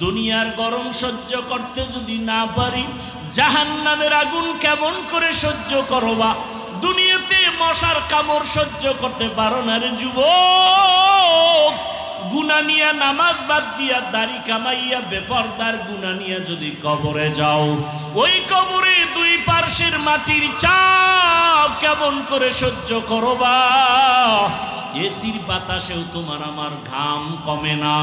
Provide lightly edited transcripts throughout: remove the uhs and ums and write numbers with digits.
দুনিয়ার গরম সহ্য করতে যদি না পারি, জাহান্নামের আগুন কেমন করে সহ্য করবা? দুনিয়াতে মশার কামড় সহ্য করতে পারো না রে যুবক। গুনাহ নিয়া নামাজ বাদ দিয়া দাড়ি কামাইয়া বেপরদার গুনাহ নিয়া যদি কবরে যাও, ওই কবরে দুই পার্শ্বের মাটির চাপ কেমন করে সহ্য করবা? এসির বাতাসেও তোমার আমার ঘাম কমে না।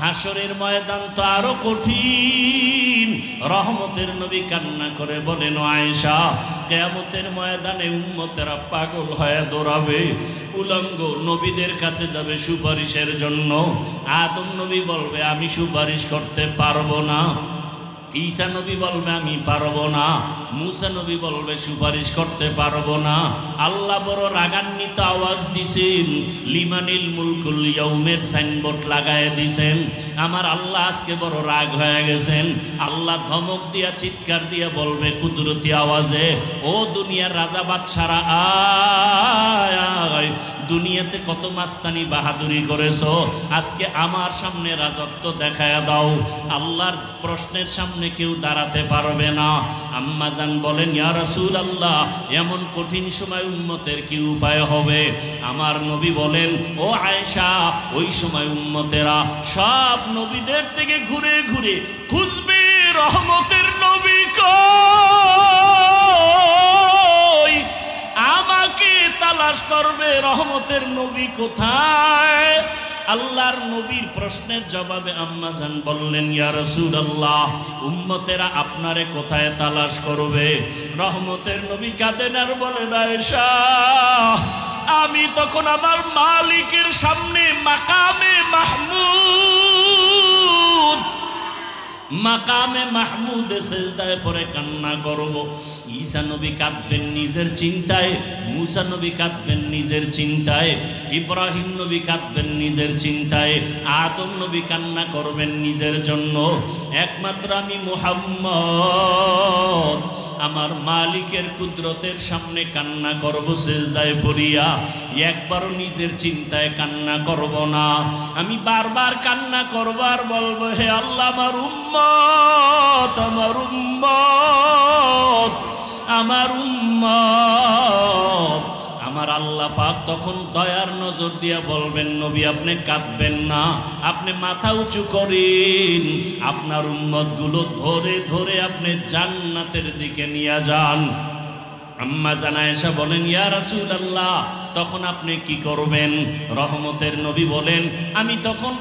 হাসরের ময়দান তো আরো কঠিন। রহমতের নবী কান্না করে বলেন, আয়েশা, কিয়ামতের ময়দানে উম্মতেরা পাগল হয়ে দৌড়াবে, উলঙ্গ নবীদের কাছে যাবে সুপারিশের জন্য। আদম নবী বলবে, আমি সুপারিশ করতে পারবো না। ঈসা নবী বলবে, আমি পারবো না। মুসা নবী বলবে, সুপারিশ করতে পারবো না। আল্লাহ বড় রাগান্বিত আওয়াজ দিছেন, লিমানিল মুলকুল ইয়াউমের সাইনবোর্ড লাগায় দিছেন। আমার আল্লাহ আজকে বড় রাগ হয়ে গেছেন। আল্লাহ ধমক দিয়া চিৎকার দিয়া বলবে কুদরতি আওয়াজে, ও দুনিয়ার রাজা বাদশারা আয়, দুনিয়াতে কত মাস্তানি বাহাদুরি করেছো, আজকে আমার সামনে রাজত্ব দেখায়া দাও। আল্লাহর প্রশ্নের সামনে কেউ দাঁড়াতে পারবে না। আম্মা জান বলেন, ইয়া রাসূলুল্লাহ, এমন কঠিন সময় উম্মতের কি উপায় হবে? আমার নবী বলেন, ও আয়েশা, ওই সময় উম্মতেরা সব নবীদের থেকে ঘুরে ঘুরে খুঁজবে রহমতের নবী কই, আমাকে তালাশ করবে রহমতের নবী কোথায়। আল্লাহর নবীর প্রশ্নের জবাবে আম্মা জান বললেন, ইয়া রাসূলুল্লাহ, উম্মতেরা আপনারে কোথায় তালাশ করবে? রহমতের নবী কাঁদেন আর বলেন, আয়েশা, আমি তখন আমার মালিকের সামনে মাকামে মাহমুদে সেজদায় পড়ে কান্না করব। ঈসা নবী কাঁদবেন নিজের চিন্তায়, মুসা নবী কাঁদবেন নিজের চিন্তায়, ইব্রাহিম নবী কাঁদবেন নিজের চিন্তায়, আদম নবী কান্না করবেন নিজের জন্য। একমাত্র আমি মুহাম্মদ আমার মালিকের কুদরতের সামনে কান্না করব সেজদায় পড়িয়া, একবারও নিজের চিন্তায় কান্না করব না। আমি বারবার কান্না করব আর বলবো, হে আল্লাহ, আমার উম্মত, আমার উম্মত, আমার উম্মত। আমার আল্লাহ পাক তখন দয়ার নজর দিয়া বলবেন, নবী আপনি কাঁদবেন না, আপনি মাথা উঁচু করেন, আপনার উম্মতগুলো ধরে ধরে আপনি জান্নাতের দিকে নিয়ে যান। আম্মা জান আয়েশা বলেন, ইয়া রাসূলুল্লাহ, তখন আপনি কি করবেন? রহমতের নবী বলেন, আমি তখন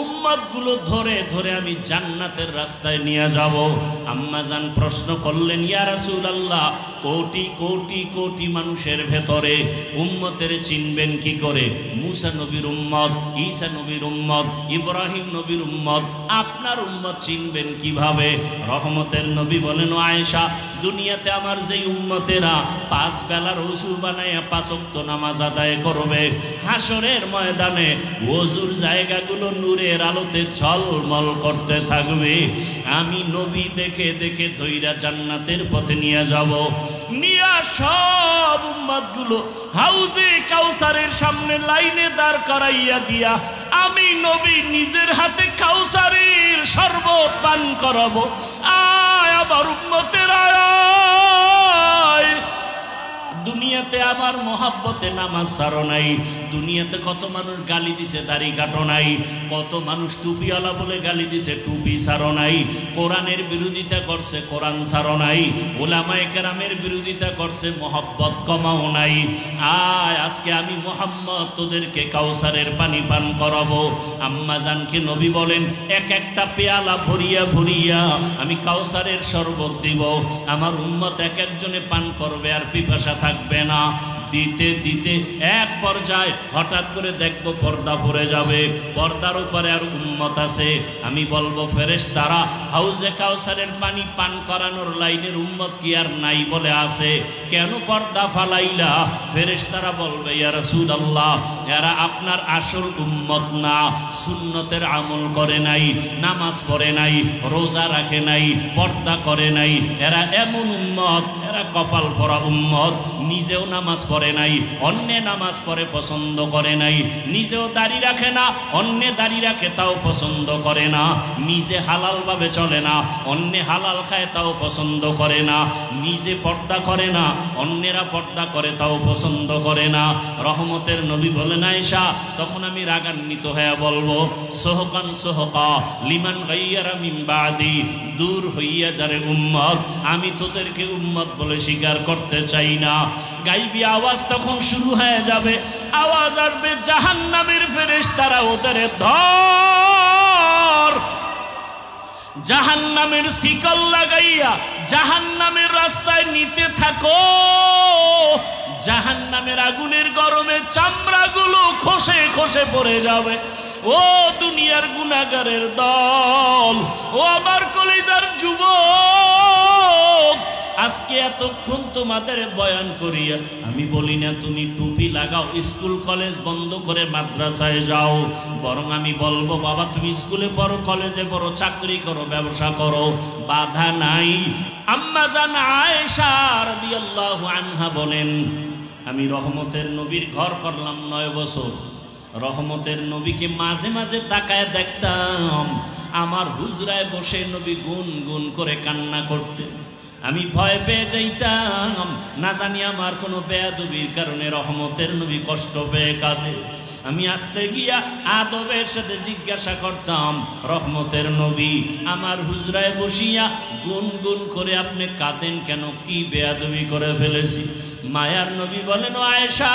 উম্মতগুলো ধরে ধরে আমি জান্নাতের রাস্তায় নিয়ে যাব। আম্মা জান প্রশ্ন করলেন, ইয়া রাসূলুল্লাহ, কোটি কোটি কোটি মানুষের ভেতরে উম্মতের চিনবেন কি করে? মুসা নবীর উম্মত, ঈসা নবীর উম্মত, ইব্রাহিম নবীর উম্মত, আপনার উম্মত চিনবেন কিভাবে? রহমতের নবী বলেন, আয়েশা, দুনিয়াতে আমার যেই উম্মতেরা 5 বেলার ওযু বানায়া 5 ওয়াক্ত নামাজ আদায় করবে, হাসরের ময়দানে ওযুর জায়গাগুলো নূরের আলোতে ঝলমল করতে থাকবে। আমি নবী দেখে দেখে ধইরা জান্নাতের পথে নিয়ে যাব। নিয়া সব উম্মতগুলো হাউজে কাউসারের সামনে লাইনে দাঁড় করাইয়া দিয়া আমি নবী নিজের হাতে কাউসারের শরবত পান করাবো। আয় আমার উম্মতের আয়, দুনিয়াতে আমার মহাব্বতে নামাজ ছাড়ো নাই, দুনিয়াতে কত মানুষ গালি দিছে দাড়ি কাটো নাই, কত মানুষ টুপিওয়ালা বলে গালি দিছে টুপি ছাড়ো নাই, কোরআনের বিরোধিতা করছে কোরআন ছাড়ো নাই, উলামায়ে কেরামের বিরোধিতা করছে মহব্বত কমাও নাই। আয় আজকে আমি মুহাম্মদ তোদেরকে কাউসারের পানি পান করাবো। আম্মা জানকে নবী বলেন, এক একটা পেয়ালা ভরিয়া ভরিয়া আমি কাউসারের শরবত দিব, আমার উম্মত এক একজনে পান করবে আর পিপাসা থাকবে না। দিতে দিতে এক পর্যায়ে হঠাৎ করে দেখবো পর্দা পড়ে যাবে, পর্দার উপরে আর উম্মত আছে। আমি বলবো, ফেরেশতারা, হাউজে কাউসারের পানি পান করানোর লাইনের উম্মত কি আর নাই বলে আছে, কেন পর্দা ফালাইলা? ফেরেশতারা বলবে, ইয়া রাসূলুল্লাহ, এরা আপনার আসল উম্মত না, সুন্নতের আমল করে নাই, নামাজ পড়ে নাই, রোজা রাখে নাই, পর্দা করে নাই, এরা এমন উম্মত, এরা কপাল পরা উম্মত, নিজেও নামাজ পড়ে পড়ে নাই, অন্যে নামাজ পড়ে পছন্দ করে নাই, নিজেও দাড়ি রাখে না, অন্যে দাড়ি রাখে তাও পছন্দ করে না, নিজে হালালভাবে চলে না, অন্যে হালাল খায় তাও পছন্দ করে না, নিজে পর্দা করে না, অন্যেরা পর্দা করে তাও পছন্দ করে না। রহমতের নবী বলেন আয়েশা, তখন আমি রাগান্বিত হয়ে বলবো, সোহকান সোহকা লিমান গাইয়ারা মিন বাদি, দূর হইয়া যারে উম্মত, আমি তোদেরকে উম্মত বলে স্বীকার করতে চাই না। গাইবি আওয়াজ তখন শুরু হয়ে যাবে, আওয়াজ আসবে জাহান্নামের ফেরেশতারা ওদের ধর, জাহান্নামের শিকল লাগাইয়া জাহান্নামের রাস্তায় নিতে থাকো, জাহান্নামের আগুনের গরমে চামড়াগুলো খসে খসে পড়ে যাবে। ও দুনিয়ার গুনাহগারের দল, ও আমার কলিজার যুবক, আজকে এতক্ষণ তোমাদের বয়ান করিয়া আমি বলি না তুমি টুপি লাগাও, স্কুল কলেজ বন্ধ করে মাদ্রাসায় যাও, বরং আমি বলবো বাবা তুমি স্কুলে পড়ো, কলেজে পড়ো, চাকরি করো, ব্যবসা করো, বাধা নাই। আম্মা জান আয়েশা রাদিয়াল্লাহু আনহা বলেন, আমি রহমতের নবীর ঘর করলাম 9 বছর, রহমতের নবীকে মাঝে মাঝে তাকায় দেখতাম, আমার হুজরায় বসে নবী গুন গুন করে কান্না করতেন। আমি ভয় পেয়ে যাইতাম, না জানি আমার কোনো বেয়াদবির কারণে রহমতের নবী কষ্ট পেয়ে কাঁদে। আমি আসতে গিয়া আদবের সাথে জিজ্ঞাসা করতাম, রহমতের নবী আমার হুজরায় বসিয়া গুনগুন করে আপনি কাঁদেন কেন, কি বেয়াদবি করে ফেলেছি? মায়ার নবী বলেন, ও আয়েশা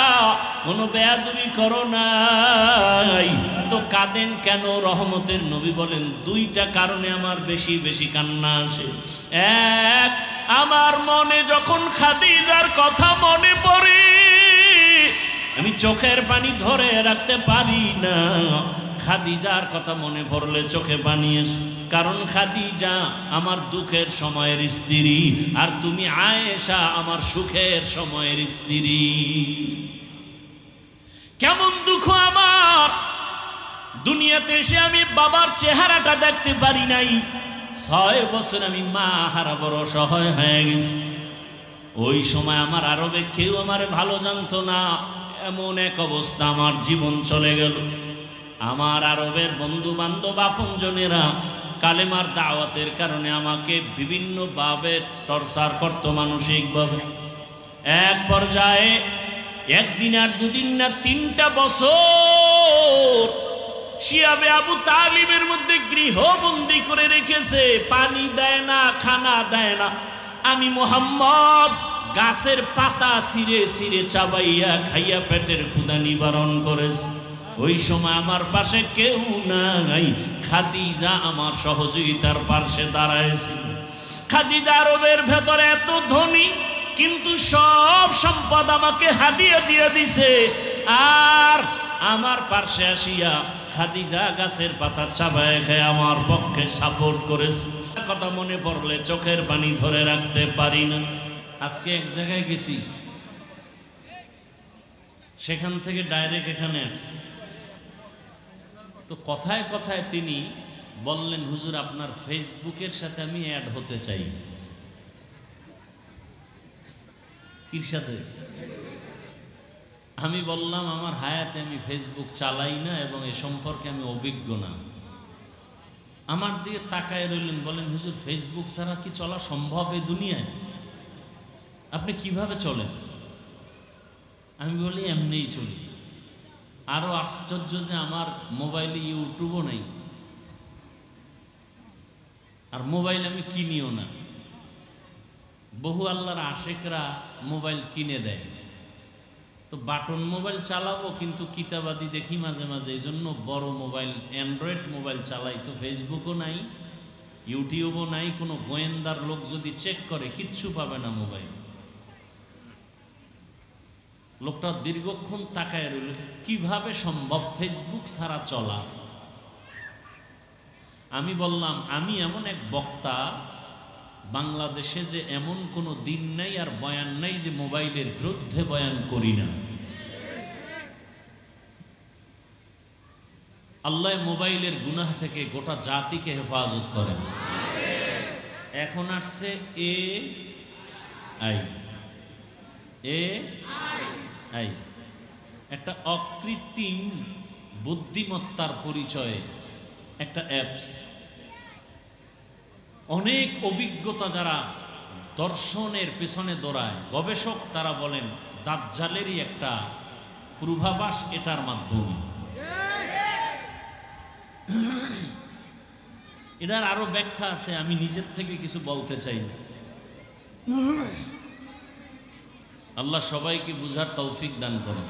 কোনো বেয়াদবি করো নাই তো কাঁদেন কেন? রহমতের নবী বলেন, 2টা কারণে আমার বেশি বেশি কান্না আসে। এক, আমার মনে যখন খাদিজার কথা মনে পড়ে আমি চোখের পানি ধরে রাখতে পারি না, খাদিজার কথা মনে পড়লে চোখে পানি আসে, কারণ খাদিজা আমার দুঃখের সময়ের স্ত্রী, আর তুমি আয়েশা আমার সুখের সময়ের স্ত্রী। কেমন দুঃখ আমার, দুনিয়াতে এসে আমি বাবার চেহারাটা দেখতে পারি নাই, 6 বছর আমি মা হারা বড় অসহায় হয়ে গেছি। ওই সময় আমার আরবে কেউ আমার ভালো জানতো না, এমন এক অবস্থা আমার জীবন চলে গেল। আমার আরবের বন্ধু বান্ধব আপনজনেরা কালেমার দাওয়াতের কারণে আমাকে বিভিন্নভাবে টর্চার করতো মানসিকভাবে। এক পর্যায়ে 1 দিন আর 2 দিন না 3টা বছর শিয়াবে আবু তালিবের মধ্যে গৃহবন্দী করে রেখেছে, পানি দেয় না, খানা দেয় না। আমি মুহাম্মদ গাছের পাতা ছিঁড়ে ছিঁড়ে চাবাইয়া খাইয়া পেটের ক্ষুধা নিবারণ করেছে। ওই সময় আমার পাশে কেউ নাই, খাদিজা আমার সহযোগিতার পাশে দাঁড়ায়ছিল। খাদিজা আরবের ভেতরে এত ধনী, কিন্তু সব সম্পদ আমাকে হাদিয়া দিয়ে দিছে, আর আমার পাশে আসিয়া খাদিজা গাছের পাতা চাবায় খেয়ে আমার পক্ষে সাপোর্ট করেছে। কথা মনে পড়লে চোখের পানি ধরে রাখতে পারি না। আজকে এক জায়গায় গেছি, সেখান থেকে ডাইরেক্ট এখানে আসছি, তো কথায় কথায় তিনি বললেন, হুজুর আপনার ফেসবুকের সাথে আমি অ্যাড হতে চাই। কির সাথে? আমি বললাম আমার হায়াতে আমি ফেসবুক চালাই না এবং এ সম্পর্কে আমি অভিজ্ঞ না। আমার দিকে তাকায় রইলেন, বলেন হুজুর ফেসবুক ছাড়া কি চলা সম্ভব এই দুনিয়ায়? আপনি কিভাবে চলেন? আমি বলি এমনিই চলি। আরো আশ্চর্য যে আমার মোবাইলে ইউটিউবও নেই, আর মোবাইল আমি কিনিও না। বহু আল্লাহর আশেকরা মোবাইল কিনে দেয়, তো বাটন মোবাইল চালাবো কিন্তু কিতাবাদি দেখি মাঝে মাঝে, এই জন্য বড় মোবাইল অ্যান্ড্রয়েড মোবাইল চালাই। তো ফেসবুকও নাই, ইউটিউবও নাই, কোনো গোয়েন্দার লোক যদি চেক করে কিচ্ছু পাবে না মোবাইল। লোকটা দীর্ঘক্ষণ তাকায় রইল, কিভাবে সম্ভব ফেসবুক ছাড়া চলা? আমি বললাম আমি এমন এক বক্তা, বাংলাদেশে যে এমন কোনো দিন নাই আর বয়ান নাই যে মোবাইলের বিরুদ্ধে বয়ান করি না। আল্লাহ মোবাইলের গুনাহ থেকে গোটা জাতিকে হেফাজত করেন। এখন আসছে AI, এই একটা অকৃত্রিম বুদ্ধিমত্তার পরিচয়ে একটা অ্যাপস। অনেক অভিজ্ঞতা যারা দর্শনের পেছনে দৌড়ায়, গবেষক তারা বলেন দাজ্জালেরই একটা পূর্বাভাস এটার মাধ্যমে। এটার আরো ব্যাখ্যা আছে, আমি নিজের থেকে কিছু বলতে চাই না। আল্লাহ সবাইকে বুঝার তৌফিক দান করেন।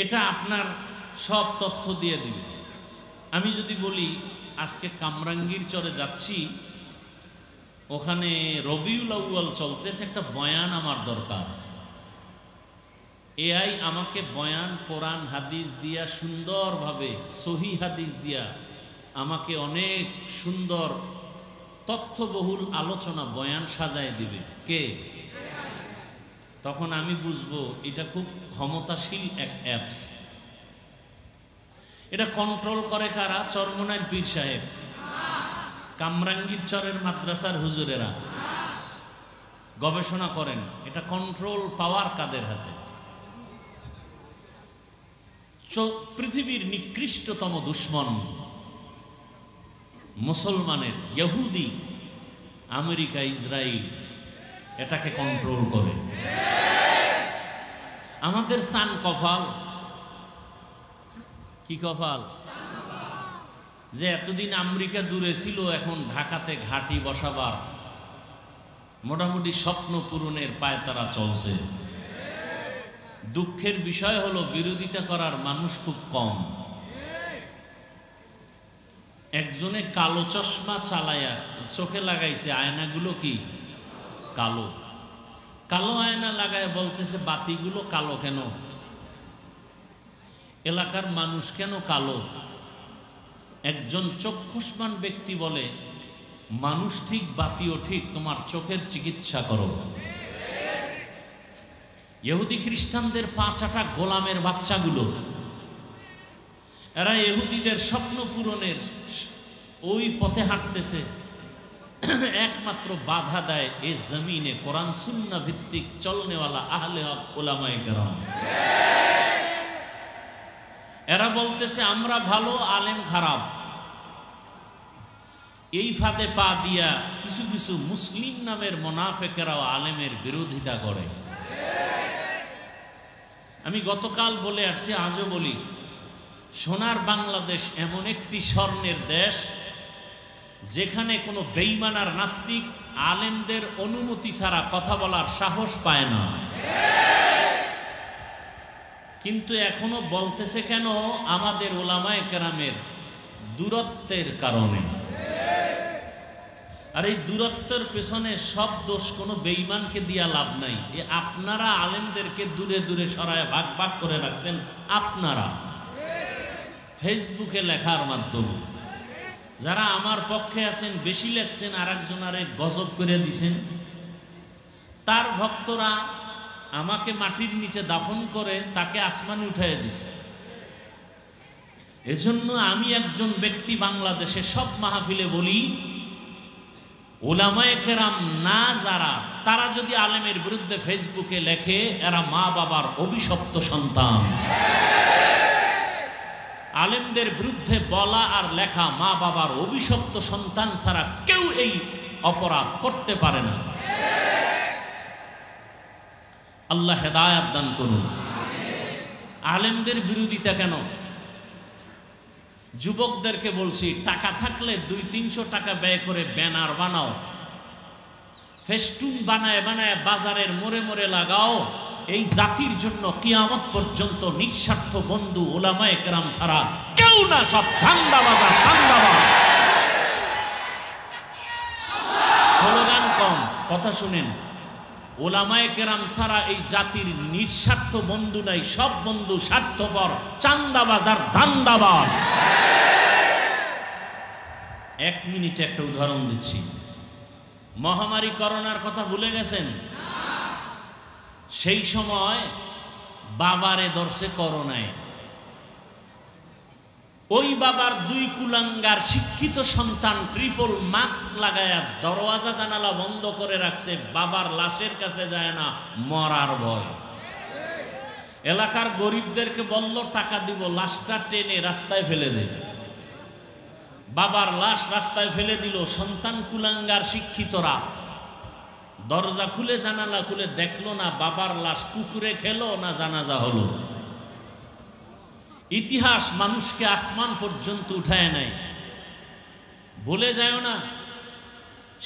এটা আপনার সব তথ্য দিয়ে দিবে। আমি যদি বলি আজকে কামরাঙ্গীর চরে যাচ্ছি, ওখানে রবিউল আউয়াল চলতেছে, একটা বয়ান আমার দরকার। এআই আমাকে বয়ান কোরআন হাদিস দিয়া সুন্দরভাবে, সহি হাদিস দিয়া আমাকে অনেক সুন্দর তথ্যবহুল আলোচনা বয়ান সাজায় দিবে। কে? তখন আমি বুঝবো এটা খুব ক্ষমতাশীল এক অ্যাপস। এটা কন্ট্রোল করে কারা? চরমনাইর পীর সাহেব, কামরাঙ্গীর চরের মাদ্রাসার হুজুরেরা গবেষণা করেন এটা কন্ট্রোল পাওয়ার কাদের হাতে। পৃথিবীর নিকৃষ্টতম দুশ্মন মুসলমানের ইহুদি, আমেরিকা, ইসরায়েল এটাকে কন্ট্রোল করে। আমাদের সান কপাল, কি কপাল যে এতদিন আমেরিকা দূরে ছিল, এখন ঢাকাতে ঘাঁটি বসাবার মোটামুটি স্বপ্ন পূরণের পায়তারা চলছে। দুঃখের বিষয় হলো বিরোধিতা করার মানুষ খুব কম। একজনে কালো চশমা চালায়া চোখে লাগাইছে, আয়নাগুলো কি কালো। কালো আয়না লাগায় বলতেছে বাতিগুলো কালো কেন, এলাকার মানুষ কেন কালো। একজন চক্ষুষ্মান ব্যক্তি বলে মানুষ ঠিক, বাতিও ঠিক, তোমার চোখের চিকিৎসা করো। ইহুদি খ্রিস্টানদের 5-8 গোলামের বাচ্চাগুলো, এরা ইহুদিদের স্বপ্ন পূরণের ওই পথে হাঁটতেছে। একমাত্র বাধা দেয় এই জমিনে কোরআন সুন্নাহ ভিত্তিক চলনেওয়ালা আহলে হক উলামায়ে কেরাম। এরা বলতেছে আমরা ভালো, আলেম খারাপ। এই ফাঁদে পা দিয়া কিছু কিছু মুসলিম নামের মুনাফিকেরাও আলেমের বিরোধিতা করে। আমি গতকাল বলে আসছি, আজও বলি, সোনার বাংলাদেশ এমন একটি স্বর্ণের দেশ যেখানে কোনো বেঈমান আর নাস্তিক আলেমদের অনুমতি ছাড়া কথা বলার সাহস পায় না। কিন্তু এখনো বলতেছে কেন? আমাদের উলামায়ে কেরামের দূরত্বের কারণে। আর এই দূরত্বের পেছনে সব দোষ কোনো বেঈমানকে দিয়া লাভ নাই। আপনারা আলেমদেরকে দূরে দূরে সরায় ভাগ ভাগ করে রাখছেন। আপনারা ফেসবুকে লেখার মাধ্যমে যারা আমার পক্ষে আছেন বেশি লেখছেন, আর একজনারে গজব করে দিছেন। তার ভক্তরা আমাকে মাটির নিচে দাফন করে তাকে আসমানে উঠাইয়া দিছে। এজন্য আমি একজন ব্যক্তি বাংলাদেশে সব মাহফিলে বলি, উলামায়ে কেরাম না যারা, তারা যদি আলেমের বিরুদ্ধে ফেসবুকে লেখে, এরা মা বাবার অভিশপ্ত সন্তান। আলেমদের বিরুদ্ধে বলা আর লেখা মা বাবার অভিশপ্ত সন্তান ছাড়া কেউ এই অপরাধ করতে পারে না। আল্লাহ হেদায়েত দান করুন। আলেমদের বিরোধিতা কেন? যুবকদেরকে বলছি, টাকা থাকলে 200-300 টাকা ব্যয় করে ব্যানার বানাও, ফেস্টুন বানায় বানায় বাজারের মোড়ে মোড়ে লাগাও। এই জাতির জন্য কিয়ামত পর্যন্ত নিঃস্বার্থ বন্ধু উলামায়ে কেরাম ছাড়া কেউ না, সব ধান্দাবাজ ধান্দাবাজ। স্লোগান কম, কথা শুনেন। উলামায়ে কেরাম ছাড়া এই জাতির নিঃস্বার্থ বন্ধু নাই, সব বন্ধু স্বার্থপর, চান্দাবাজ আর ধান্দাবাজ। 1 মিনিটে একটা উদাহরণ দিচ্ছি। মহামারী করোনার কথা ভুলে গেছেন? সেই সময় বাবারে ধরছে করোনায়, ওই বাবার দুই কুলাঙ্গার শিক্ষিত সন্তান ট্রিপল মাস্ক লাগায়া দরওয়াজা জানালা বন্ধ করে রাখছে, বাবার লাশের কাছে যায় না, মরার ভয়। এলাকার গরিবদেরকে বলল টাকা দিব, লাশটা টেনে রাস্তায় ফেলে দে। বাবার লাশ রাস্তায় ফেলে দিল। সন্তান কুলাঙ্গার শিক্ষিতরা দরজা খুলে জানালা খুলে দেখলো না বাবার লাশ কুকুরে খেলো না জানাজা হলো। ইতিহাস মানুষকে আসমান পর্যন্ত উঠায় নাই। ভুলে যায় না,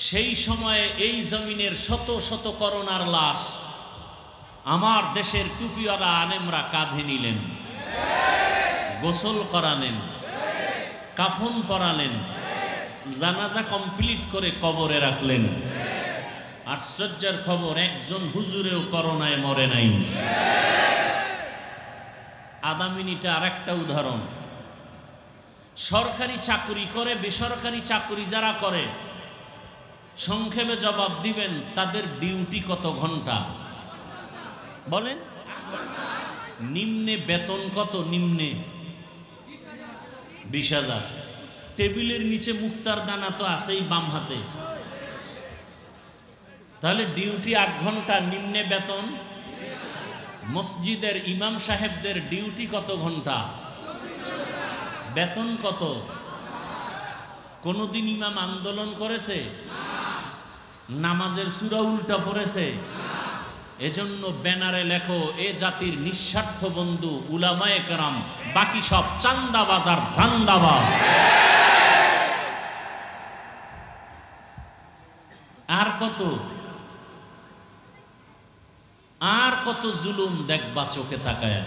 সেই সময়ে এই জমিনের শত শত করোনার লাশ আমার দেশের টুপিওয়ালা আলেমরা কাঁধে নিলেন, গোসল করালেন, কাফন পরালেন, জানাজা কমপ্লিট করে কবরে রাখলেন। আশ্চর্যের খবর, একজন হুজুরেও করোনায় মরে নাই। আধা মিনিটে আর একটা উদাহরণ। সরকারি চাকরি করে, বেসরকারি চাকরি যারা করে, সংক্ষেপে জবাব দিবেন তাদের ডিউটি কত ঘন্টা বলেন? নিম্নে বেতন কত? নিম্নে 20,000। টেবিলের নিচে মুক্তার দানা তো আছেই বাম হাতে, তাহলে ডিউটি 8 ঘন্টা, নিম্নে বেতন। মসজিদের ইমাম সাহেবদের ডিউটি কত ঘন্টা? বেতন কত? কোনদিন ইমাম আন্দোলন করেছে? নামাজের সূরা উল্টা পড়েছে? এজন্য ব্যানারে লেখো, এ জাতির নিঃস্বার্থ বন্ধু উলামায়ে কেরাম, বাকি সব চান্দাবাজ আর ধান্দাবাজ। আর কত আর কত জুলুম দেখবা চোখে তাকায়।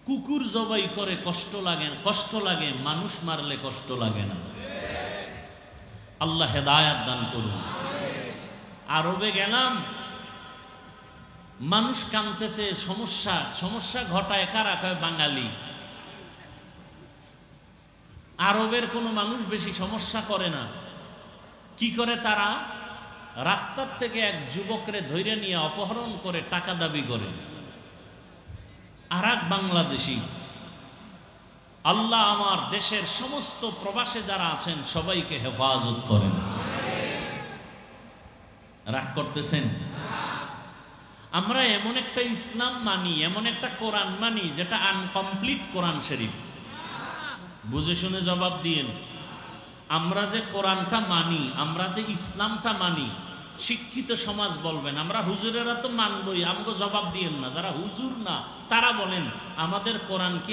কুকুর জবাই করে কষ্ট লাগে, মানুষ মারলে কষ্ট লাগে না। আল্লাহ হেদায়াত দান করুন। আরবে গেলাম, মানুষ কাঁদতেছে, সমস্যা ঘটায় কারা? কয় বাঙালি। আরবের কোনো মানুষ বেশি সমস্যা করে না। কি করে তারা? রাস্তার থেকে এক যুবকরে ধৈর্য নিয়ে অপহরণ করে টাকা দাবি করে। আর এক বাংলাদেশি। আল্লাহ আমার দেশের সমস্ত প্রবাসে যারা আছেন সবাইকে হেফাজত করেন। রাগ করতেছেন? আমরা এমন একটা ইসলাম মানি, এমন একটা কোরআন মানি যেটা আনকমপ্লিট কোরআন শরীফ। বুঝে শুনে জবাব দিয়েন। আমরা যে কোরআনটা মানি, আমরা যে ইসলামটা মানি, শিক্ষিত সমাজ বলবেন আমরা হুজুরেরা তো মানবই, আমগো জবাব দিয়েন না। যারা হুজুর না তারা বলেন আমাদের কোরআন কি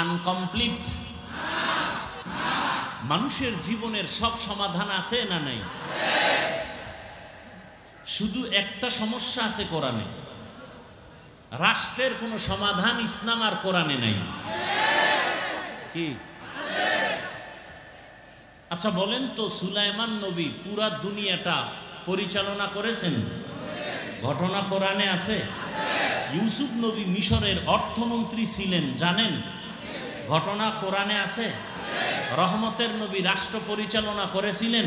আনকমপ্লিট? মানুষের জীবনের সব সমাধান আছে না নাই? শুধু একটা সমস্যা আছে কোরআনে, রাষ্ট্রের কোনো সমাধান ইসলাম আর কোরআনে নাই। কি? আচ্ছা বলেন তো, সুলাইমান নবী পুরা দুনিয়াটা পরিচালনা করেছেন? ঘটনা কোরআনে আছে? ইউসুফ নবী মিশরের অর্থমন্ত্রী ছিলেন, জানেন? ঘটনা কোরআনে আছে? রহমতের নবী রাষ্ট্র পরিচালনা করেছিলেন,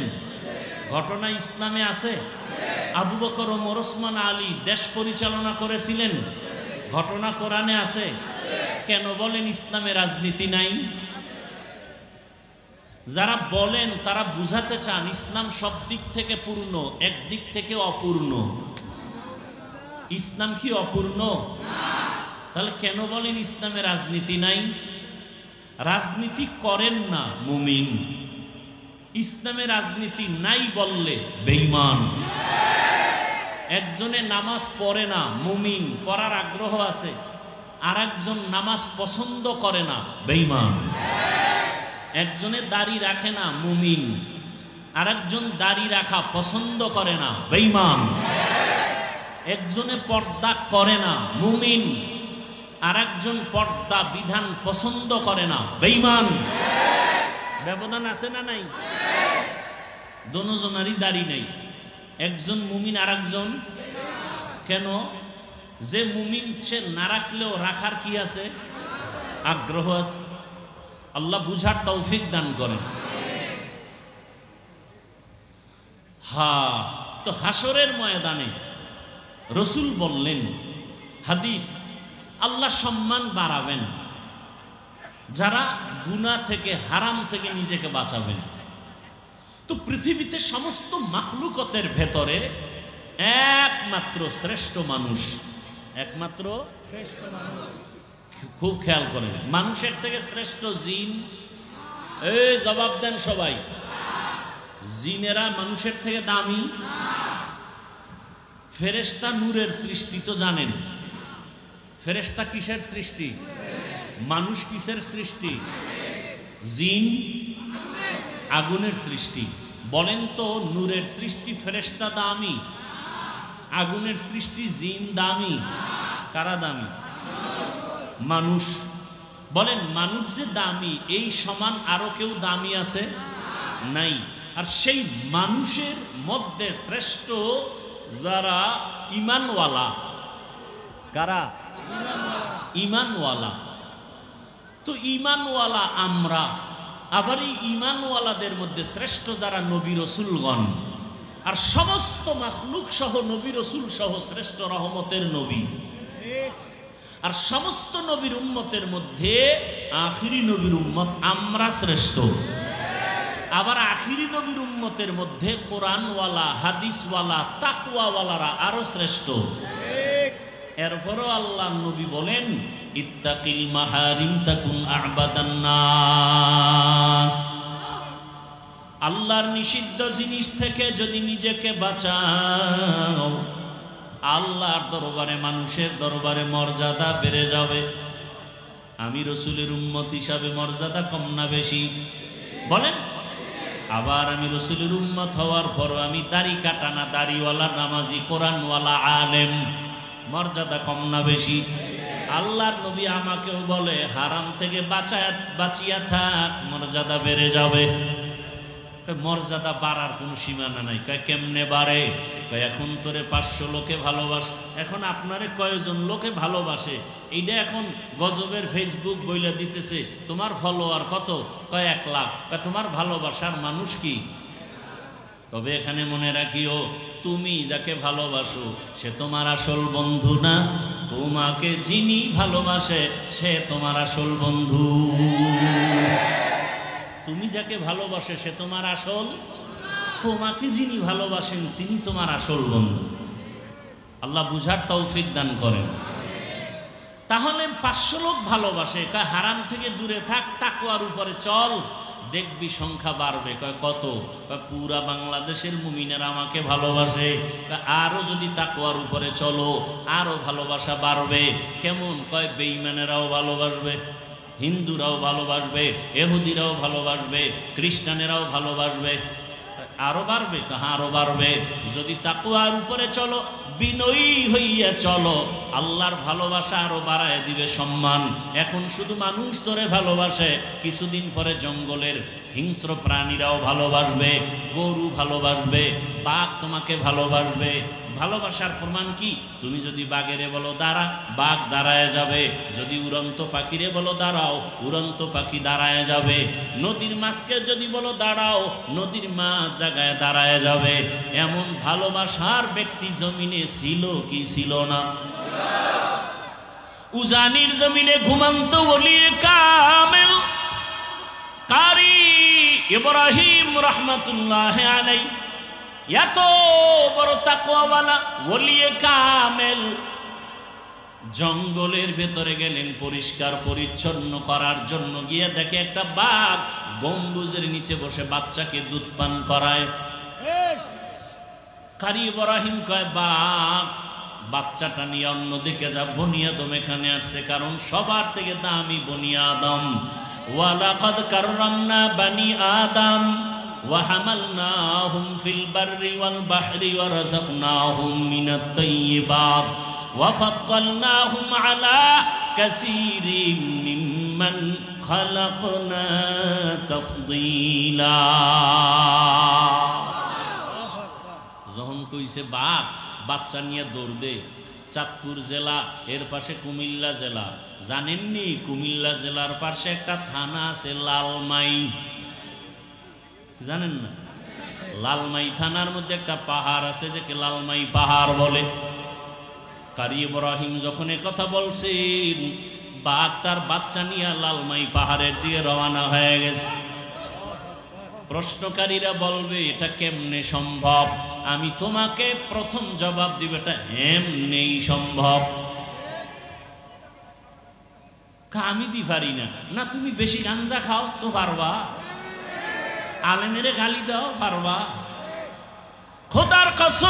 ঘটনা ইসলামে আছে? আবু বকর ওমর ওসমান আলী দেশ পরিচালনা করেছিলেন, ঘটনা কোরআনে আছে? কেন বলেন ইসলামে রাজনীতি নাই? যারা বলেন তারা বুঝাতে চান ইসলাম সব দিক থেকে পূর্ণ, একদিক থেকে অপূর্ণ। ইসলাম কি অপূর্ণ? তাহলে কেন বলেন ইসলামে রাজনীতি নাই? রাজনীতি করেন না মুমিন, ইসলামে রাজনীতি নাই বললে বেঈমান। একজনে নামাজ পড়ে না মুমিন, পড়ার আগ্রহ আছে, আর একজন নামাজ পছন্দ করে না বেঈমান। একজনে দাড়ি রাখে না মুমিন, আর একজন দাড়ি রাখা পছন্দ করে না বেঈমান। একজনে পর্দা করে না মুমিন, আর একজন পর্দা বিধান পছন্দ করে না বেঈমান। ব্যবধান আছে না নাই? দোনোজনারই দাড়ি নেই, একজন মুমিন আর একজন। কেন? যে মুমিন সে না রাখলেও রাখার কি আছে? আগ্রহ আছে। আল্লাহ বুঝার তৌফিক দান করেন। তো হাসরের ময়দানে রসুল বললেন, হাদিস, আল্লাহ সম্মান বাড়াবেন। যারা গুনাহ থেকে, হারাম থেকে নিজেকে বাঁচাবেন। তো পৃথিবীতে সমস্ত মাখলুকতের ভেতরে একমাত্র শ্রেষ্ঠ মানুষ, একমাত্র শ্রেষ্ঠ মানুষ, খুব খেয়াল করেন, মানুষের থেকে শ্রেষ্ঠ জিন? এই জবাব দেন সবাই। জিনেরা মানুষের থেকে দামি? ফেরেশতা নূরের সৃষ্টি তো জানেন। ফেরেশতা কিসের সৃষ্টি? মানুষ কিসের সৃষ্টি? জিন আগুনের সৃষ্টি। বলেন তো, নূরের সৃষ্টি ফেরেশতা দামি? আগুনের সৃষ্টি জিন দামি? কারা দামি? মানুষ। বলেন, মানুষ যে দামি, এই সমান আরো কেউ দামি আছে? নাই। আর সেই মানুষের মধ্যে শ্রেষ্ঠ যারা ঈমানওয়ালা। কারা? ঈমানওয়ালা। তো ঈমানওয়ালা আমরা। আবার এই ঈমানওয়ালাদের মধ্যে শ্রেষ্ঠ যারা নবী রাসূলগণ, আর সমস্ত মাখলুক সহ নবী রাসূল সহ শ্রেষ্ঠ রহমতের নবী। আর সমস্ত নবীর উম্মতের মধ্যে আখিরি নবীর উম্মত আমরা শ্রেষ্ঠ। আবার আখিরি নবীর উম্মতের মধ্যে কোরআনওয়ালা, হাদিসওয়ালা, তাকওয়াওয়ালারা আরো শ্রেষ্ঠ। এরপরও আল্লাহ নবী বলেন, ইত্তাকিল মাহারিম তাকুন আ'বাদান নাস। আল্লাহর নিষিদ্ধ জিনিস থেকে যদি নিজেকে বাঁচাও, আল্লাহর দরবারে, মানুষের দরবারে মর্যাদা বেড়ে যাবে। আমি রসুলের উম্মত হিসাবে মর্যাদা কম না বেশি? বলেন। আবার আমি রসুলের উম্মত হওয়ার পর আমি দাড়ি কাটানা, দাড়িওয়ালা, নামাজি, কোরআনওয়ালা, আলেম, মর্যাদা কম না বেশি? আল্লাহর নবী আমাকেও বলে, হারাম থেকে বাঁচিয়া থাক, মর্যাদা বেড়ে যাবে। মর্যাদা বাড়ার কোনো সীমানা নাই। কেমনে বাড়ে? এখন তোরে 500 লোকে ভালোবাসে। এখন আপনারে কয়জন লোকে ভালোবাসে এইটা এখন গজবের ফেসবুক বইলা দিতেছে। তোমার ফলোয়ার কত? 1 লাখ। তোমার ভালোবাসার মানুষ কি? তবে এখানে মনে রাখিও, তুমি যাকে ভালোবাসো সে তোমার আসল বন্ধু না। তোমাকে যিনি ভালোবাসে সে তোমার আসল বন্ধু। তুমি যাকে ভালোবাসে সে তোমার আসল, তোমাকে যিনি ভালোবাসেন তিনি তোমার আসল বন্ধু। আল্লাহ বুঝার তৌফিক দান করেন। তাহলে 500 লোক ভালোবাসে, হারাম থেকে দূরে থাক, তাকওয়ার উপরে চল, দেখবি সংখ্যা বাড়বে। কত? পুরা বাংলাদেশের মুমিনেরা আমাকে ভালোবাসে। আরো যদি তাকওয়ার উপরে চলো আরো ভালোবাসা বাড়বে। কেমন? বেঈমানেরাও ভালোবাসবে, হিন্দুরাও ভালোবাসবে, ইহুদিরাও ভালোবাসবে, খ্রিস্টানেরাও ভালোবাসবে। আরো বাড়বে। আরো বাড়বে যদি তাকওয়ার উপরে চলো, বিনয়ী হইয়া চলো, আল্লাহর ভালোবাসা আরো বাড়ায় দিবে সম্মান। এখন শুধু মানুষ তোরে ভালোবাসে, কিছুদিন পরে জঙ্গলের হিংস্র প্রাণীরাও ভালোবাসবে, গরু ভালোবাসবে, বাঘ তোমাকে ভালোবাসবে। ভালোবাসার প্রমাণ কি? তুমি যদি বাঘেরে বলো দাঁড়া, বাঘ দাঁড়ায় যাবে। যদি উড়ন্ত পাখিরে বলো দাঁড়াও, উড়ন্ত পাখি দাঁড়ায় যাবে। নদীর মাছকে যদি বলো দাঁড়াও, নদীর মাছ জায়গায় দাঁড়ায় যাবে। এমন ভালোবাসার ব্যক্তি জমিনে ছিল কি ছিল না? উজানির জমিনে ঘুমন্ত ওলিয়ে কামেল কারি ইব্রাহিম রাহমাতুল্লাহ আলাইহি, এত বড় তাকওয়াওয়ালা ওলিয়ে কামেল, জঙ্গলের ভেতরে গেলেন পরিষ্কার পরিচ্ছন্ন করার জন্য। গিয়ে দেখে একটা বাঘ গম্বুজের নিচে বসে বাচ্চাকে দুধ পান করায়। কারি ইব্রাহিম কয়, বাঘ বাচ্চাটা নিয়ে অন্যদিকে যা, বনি আদম এখানে আসছে, কারণ সবার থেকে দামি বনি আদম। ওয়ালাকাদ কাররামনা বানি আদম وحملناهم في البر والبحر ورزقناهم من الطيبات وفضلناهم على كثير ممن خلقنا تفضيلا। যখন কইছে বাঘ, বাচ্চা নিয়ে দৌড় দে। চাঁদপুর জেলা, এর পাশে কুমিল্লা জেলা। জানেননি কুমিল্লা জেলার পাশে একটা থানা আছে লালমাই? জানেন না? লালমাই থানার মধ্যে একটা পাহাড় আছে যাকে লালমাই পাহাড় বলে। কারি ইব্রাহিম যখন কথা বলছেন, বাঘ তার বাচ্চা নিয়ে লালমাই পাহাড়ের দিকে রওনা হয়ে গেছে। প্রশ্নকারীরা বলবে এটা কেমনে সম্ভব? আমি তোমাকে প্রথম জবাব দিব, এটা এমনিই সম্ভব। আমি দি পারি না। না, তুমি বেশি গাঞ্জা খাও তো পারবা, আলেমেরে গালি দাও পারবা। খোদার কসম,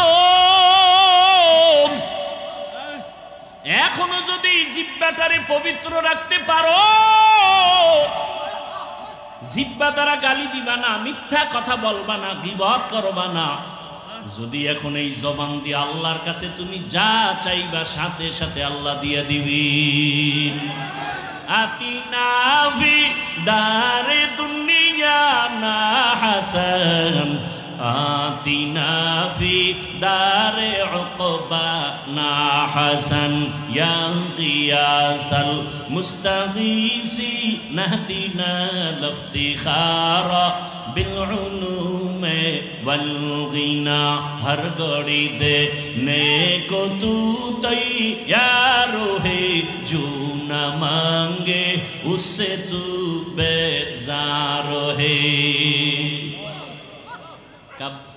এখনো যদি জিহ্বাটারে পবিত্র রাখতে পারো, জিহ্বা দ্বারা গালি দিবা না, মিথ্যা কথা বলবা না, গীবত করবা না, যদি এখন এই জবান দিয়ে আল্লাহর কাছে তুমি যা চাইবা সাথে সাথে আল্লাহ দিয়ে দিবি। আতিনা ফি দারে দুনিয়া না হাসান, আতিনা ফি দারে উকবা না হাসান, ইয়া গিয়াসাল মুস্তাগীসি নাহদিনা লফতিখারা বিল উলুমে ওয়াল গিনা। হর ঘড়ি দেনে কো তু তৈয়ার হে, जो न मांगे उससे तू बेजार है।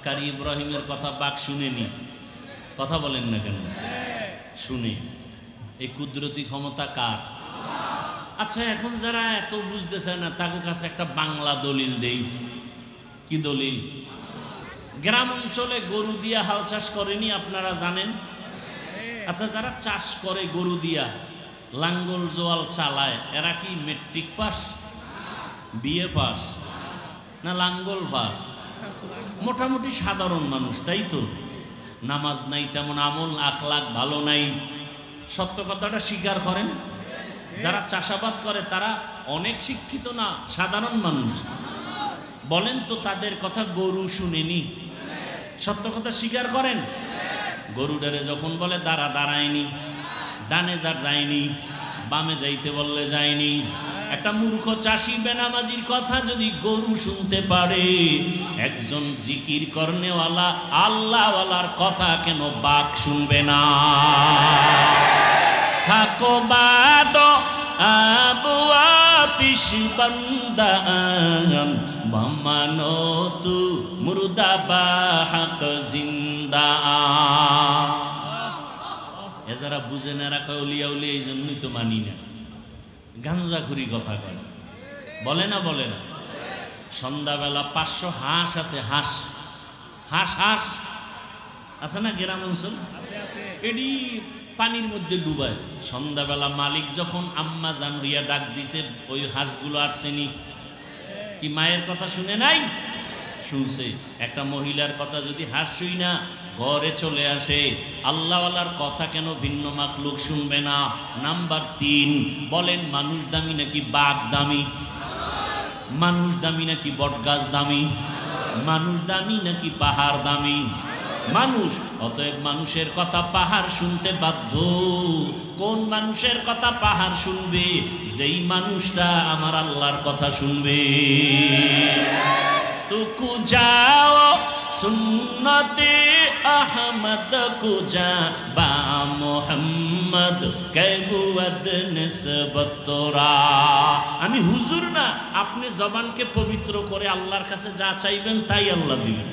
কারি ইব্রাহিমের কথা বাক শুনেনি? কথা বলেন না কেন? শুনে। এই কুদরতি ক্ষমতা কার? আচ্ছা, এখন যারা এত বুঝতেছে না তাদের কাছে একটা বাংলা দলিল দেই। কি দলিল? গ্রাম অঞ্চলে গরু দিয়া হাল চাষ করেনি, আপনারা জানেন? আচ্ছা, যারা চাষ করে গরু দিয়া, লাঙ্গল জোয়াল চালায়, এরা কি মেট্রিক পাস, বিএ পাস, না লাঙ্গল পাস? মোটামুটি সাধারণ মানুষ, তাই তো? নামাজ নাই, তেমন আমল আখলাক ভালো নাই। সত্য কথাটা স্বীকার করেন। যারা চাষাবাদ করে তারা অনেক শিক্ষিত না, সাধারণ মানুষ। বলেন তো তাদের কথা গরু শুনেনি? সত্য কথা স্বীকার করেন। গরুটারে যখন বলে দাঁড়া, দাঁড়ায়নি। ডানে যা যায়নি, বামে যাইতে বললে যায়নি। একটা মূর্খ চাষি বেনামাজির কথা যদি গরু শুনতে পারে, একজন জিকির করনেওয়ালা আল্লাহওয়ালার কথা কেন বাঘ শুনবে না? থাকো বাদ আবু আতিশ বান্দাম, মামানো তু মুর্দা বাহাক জিন্দা। এ যারা বুঝে না রাখা উলিয়া উলিয়া, এই জন্যই তো মানি না। গাঞ্জাখুরি কথা কয়, বলে না? বলে না? সন্ধ্যাবেলা 500 হাঁস আছে, হাঁস হাঁস হাঁস আছে না গ্রাম অঞ্চল? এটি পানির মধ্যে ডুবায়। সন্ধ্যাবেলা মালিক যখন আম্মা জান হইয়া ডাক দিছে, ওই হাঁসগুলো আসছেনি কি মায়ের কথা শুনে নাই? শুনছে। একটা মহিলার কথা যদি হাঁস শুই না ঘরে চলে আসে, আল্লাহওয়ালার কথা কেন ভিন্ন মাখলুক শুনবে না? নাম্বার 3, বলেন মানুষ দামি নাকি বাঘ দামি? মানুষ দামি নাকি বটগাছ দামি? মানুষ দামি নাকি পাহাড় দামি? মানুষ। অতএব মানুষের কথা পাহাড় শুনতে বাধ্য। কোন মানুষের কথা পাহাড় শুনবে? যেই মানুষটা আমার আল্লাহর কথা শুনবে। তুকু যাও সুন্নতে আহমদ কুজা বা মোহাম্মদ কেবুয়াদ নিসবত তোরা। আমি হুজুর না, আপনি জবানকে পবিত্র করে আল্লাহর কাছে যা চাইবেন তাই আল্লাহ দিবেন।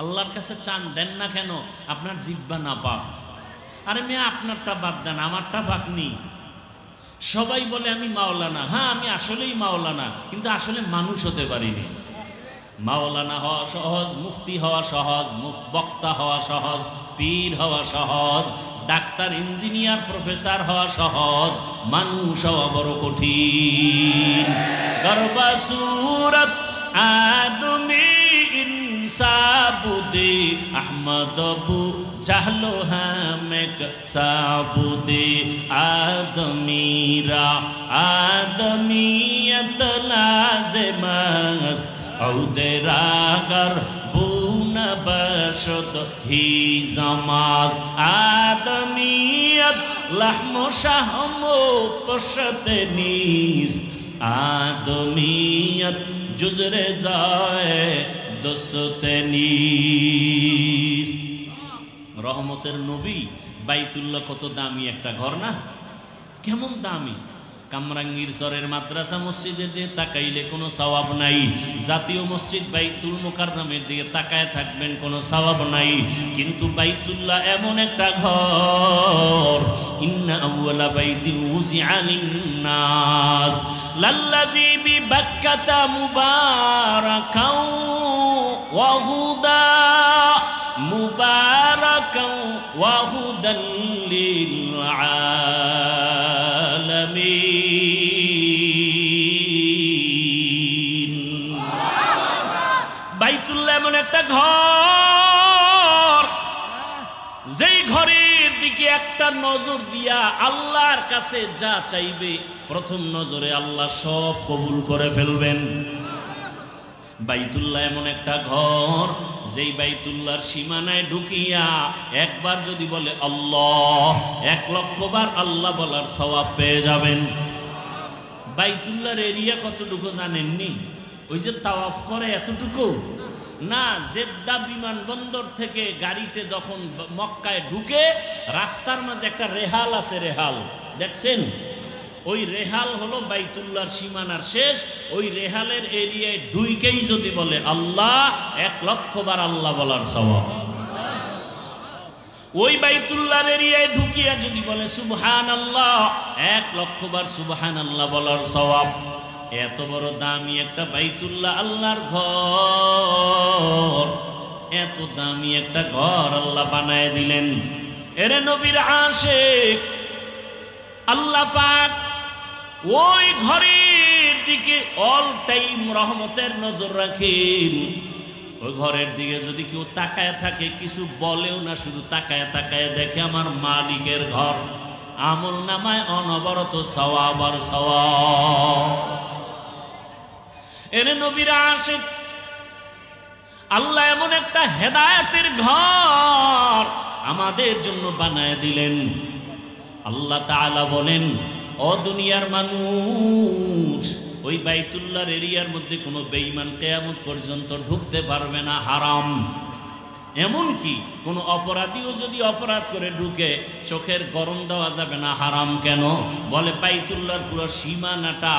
আল্লাহর কাছে চান, দেন না কেন? আপনার জিহ্বা না পাক। আরে মেয়ে, আপনারটা বাদ দেন, আমারটা পাকনি। সবাই বলে আমি মাওলানা। হ্যাঁ, আমি আসলেই মাওলানা, কিন্তু আসলে মানুষ হতে পারিনি। মাওলানা হওয়া সহজ, মুফতি হওয়া সহজ, বক্তা হওয়া সহজ, পীর হওয়া সহজ, ডাক্তার, ইঞ্জিনিয়ার, প্রফেসর হওয়া সহজ, মানুষ হওয়া বড় কঠিন। গর্বা সুরত আদমি ইনসাবুদে আহমদবু জাহলো হামেক সাবুদে আদমিরা আদমিয়ত লাজেমাস ঔদেরাগর বুনা বশত হি জামাজ আদমিয়ত লাহমো শাহমো পশতে নিস আদমিয়ত জুজরে যায় দোসতে নিস। রহমতের নবী বাইতুল্লাহ কত দামি একটা ঘর না? কেমন দামি। কামরাঙ্গীর চরের মাদ্রাসা মসজিদের দিকে তাকাইলে কোনো সওয়াব নাই, জাতীয় মসজিদ বাইতুল মুকাররমের দিকে তাকায় থাকবেন কোনো সওয়াব নাই। কিন্তু বাইতুল্লাহ এমন একটা ঘর, ইন্না আউয়ালা বাইতিন উযিআ লিন-নাস লাল্লাযী বিবাক্কাতা মুবারাকাও ওয়া হুদা মুবারাকাও ওয়া হুদান লিল আলামিন। বাইতুল্লাহ এমন একটা ঘর, যেই ঘরের দিকে একটা নজর দিয়া আল্লাহর কাছে যা চাইবে প্রথম নজরে আল্লাহ সব কবুল করে ফেলবেন। বাইতুল্লাহ এমন একটা ঘর, যেই বাইতুল্লাহর সীমানায় ঢুকিয়া একবার যদি বলে আল্লাহ, 1,00,000 বার আল্লাহ বলার সওয়াব পেয়ে যাবেন। বাইতুল্লাহর এরিয়া কতটুকু জানেননি? ওই যে তাওয়াফ করে এতটুকু না। জেদ্দা বিমানবন্দর থেকে গাড়িতে যখন মক্কায় ঢুকে, রাস্তার মাঝে একটা রেহাল আছে, রেহাল দেখছেন? ওই রেহাল হলো বাইতুল্লাহর সীমানার শেষ। ওই রেহালের এরিয়ায় ঢুকেই যদি বলে আল্লাহ, 1,00,000 বার আল্লাহ বলার সওয়াব। ওই বাইতুল্লাহর এরিয়ায় ঢুকিয়া যদি বলে সুবহানাল্লাহ, 1,00,000 বার সুবহানাল্লাহ বলার সওয়াব। এত বড় দামি একটা বাইতুল্লাহ আল্লাহর ঘর, এত দামি একটা ঘর আল্লাহ বানায় দিলেন। এরে নবীর আশিক, আল্লাহ পাক ওই ঘরের দিকে অল টাইম রহমতের নজর রাখেন। ওই ঘরের দিকে যদি কেউ তাকায় থাকে, কিছু বলেও না, শুধু তাকায় তাকায় দেখে আমার মালিকের ঘর, আমল নামায় অনবরত সওয়াব আর সওয়াব। এরে নবীর আশিক, আল্লাহ এমন একটা হেদায়েতের ঘর আমাদের জন্য বানায় দিলেন। আল্লাহ তাআলা বলেন, ও দুনিয়ার মানুষ, ওই বাইতুল্লাহর এরিয়ার মধ্যে কোনো বেঈমান কিয়ামত পর্যন্ত ঢুকতে পারবে না, হারাম। এমনকি কোনো অপরাধীও যদি অপরাধ করে ঢুকে, চোখের গরম দেওয়া যাবে না, হারাম। কেন? বলে বাইতুল্লাহর পুরো সীমানাটা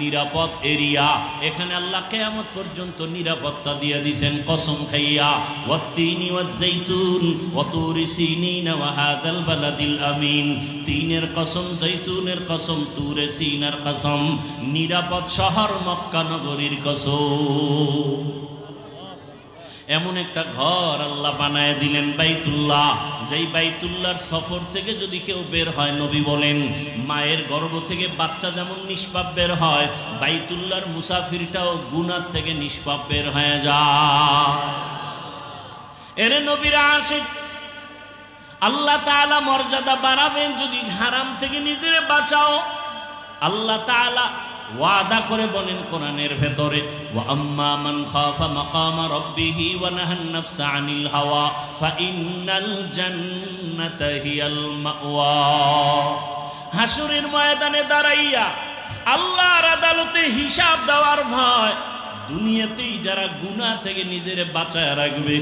নিরাপদ এরিয়া, এখানে আল্লাহ কিয়ামত পর্যন্ত নিরাপত্তা দিয়ে দিবেন কসম খাইয়া। ওয়াত্তিনি ওয়াজ-যাইতুন ওয়া তুরি সিনিন ওয়া হাযাল বালাদিল আমিন। তিনের কসম, জৈতুনের কসম, তুরে সিনার কসম, নিরাপদ শহর মক্কা নগরীর কসম। এমন একটা ঘর আল্লাহ বানায় দিলেন বাইতুল্লাহ, যেই বাইতুল্লাহর সফর থেকে যদি কেউ বের হয়, নবী বলেন মায়ের গর্ভ থেকে বাচ্চা যেমন নিষ্পাপ বের হয়, বাইতুল্লাহর মুসাফিরটাও গুনাহ থেকে নিষ্পাপ বের হয়ে যায়। এরে নবীর আশিক, আল্লাহ তাআলা মর্যাদা বাড়াবেন যদি হারাম থেকে নিজেরে বাঁচাও। আল্লাহ তাআলা ওয়াদা করে বলেন কোরআনের ভেতরে, ওয়া আম্মা মান খাফা মাকামা রাব্বিহি ওয়া নাহান নাফসা আনিল হাওয়া ফাইন্নাল জান্নাতা হিয়াল মাওয়া। হাসরের ময়দানে দাঁড়াইয়া আল্লাহর আদালতে হিসাব দেওয়ার ভয়, দুনিয়াতেই যারা গুনাহ থেকে নিজেরে বাঁচায় রাখবে,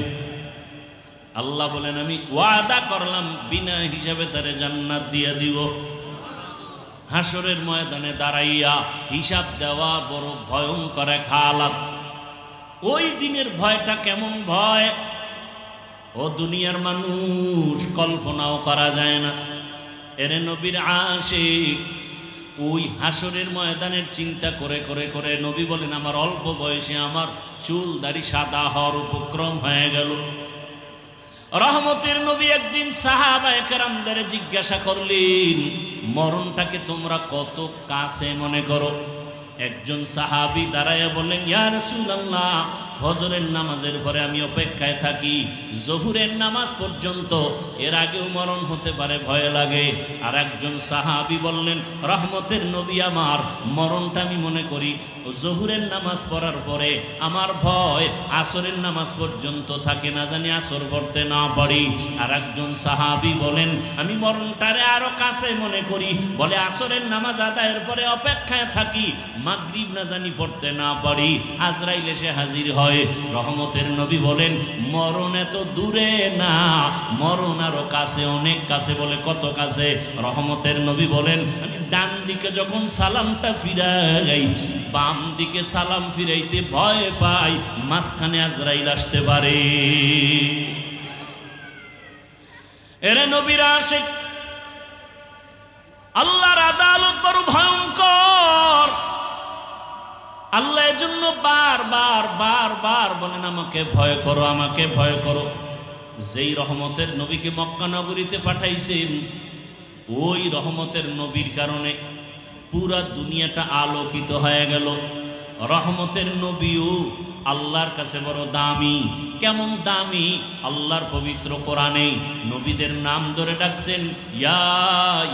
আল্লাহ বলেন আমি ওয়াদা করলাম বিনা হিসাবে তারে জান্নাত দিয়ে দিব। হাসরের ময়দানে দাঁড়াইয়া হিসাব দেওয়া বড় ভয়ঙ্কর এক হালাত। ওই দিনের ভয়টা কেমন ভয়, ও দুনিয়ার মানুষ কল্পনাও করা যায় না। এরে নবীর আশিক, ওই হাসরের ময়দানের চিন্তা করে করে করে নবী বলেন আমার অল্প বয়সে আমার চুল দাড়ি সাদা হওয়ার উপক্রম হয়ে গেল। রহমতের নবী একদিন সাহাবায়ে কেরামদের জিজ্ঞাসা করলেন, মরণটাকে তোমরা কত কাছে মনে করো? একজন সাহাবী দাঁড়ায়া বললেন, ইয়া রাসূলুল্লাহ, ফজরের নামাজের পরে আমি অপেক্ষায় থাকি জোহরের নামাজ পর্যন্ত, এর আগেও মরণ হতে পারে, ভয় লাগে। আর একজন সাহাবী বললেন, রহমতের নবী আমার মরণটা আমি মনে করি জোহরের নামাজ পড়ার পরে, আমার ভয় আসরের নামাজ পর্যন্ত থাকে, না জানি আসর পড়তে না পারি। আর একজন সাহাবী বলেন, আমি মরণটারে আরো কাছে মনে করি, বলে আসরের নামাজ আদায়ের পরে অপেক্ষায় থাকি, মাগরিব না জানি পড়তে না পারি, আজরাইল এসে হাজির হয়। ভয়ে। রহমতের নবী বলেন মরণ এত দূরে না, মরণ আরো কাছে, অনেক কাছে। বলে কত কাছে? রহমতের নবী বলেন আমি ডান দিকে যখন সালামটা ফিরাই, বাম দিকে সালাম ফিরাইতে ভয় পাই মাঝখানে আজরাইল আসতে পারে। এরে নবীর আশিক, আল্লাহর আদালত বড় ভয়ঙ্কর। আল্লাহ এজন্য বারবার বারবার বলেন আমাকে ভয় করো, আমাকে ভয় করো। যেই রহমতের নবীকে মক্কা নগরীতে পাঠাইছেন, ওই রহমতের নবীর কারণে পুরা দুনিয়াটা আলোকিত হয়ে গেল। রহমতের নবীও আল্লাহর কাছে বড় দামি। কেমন দামি? আল্লাহর পবিত্র কোরআনে নবীদের নাম ধরে ডাকছেন, ইয়া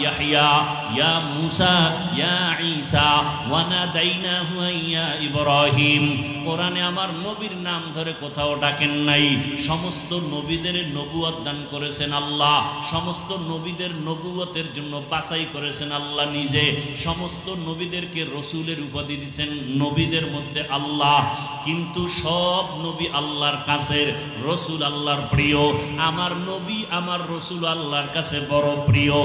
ইয়াহইয়া, ইয়া মূসা, ইয়া ঈসা, ওয়া নাদাইনাহু ইয়া ইব্রাহিম। কোরআনে আমার নবীর নাম ধরে কোথাও ডাকেন নাই। সমস্ত নবীদের নবুয়ত দান করেছেন আল্লাহ। সমস্ত নবীদের নবুয়তের জন্য বাছাই করেছেন আল্লাহ নিজে। সমস্ত নবীদেরকে রসুলের উপাধি দিয়েছেন নবীদের মধ্যে আল্লাহ। কিন্তু সব নবী আল্লাহর কাছের, রসুল আল্লাহর প্রিয়। আমার নবী আমার রসুল আল্লাহর কাছে বড় প্রিয়।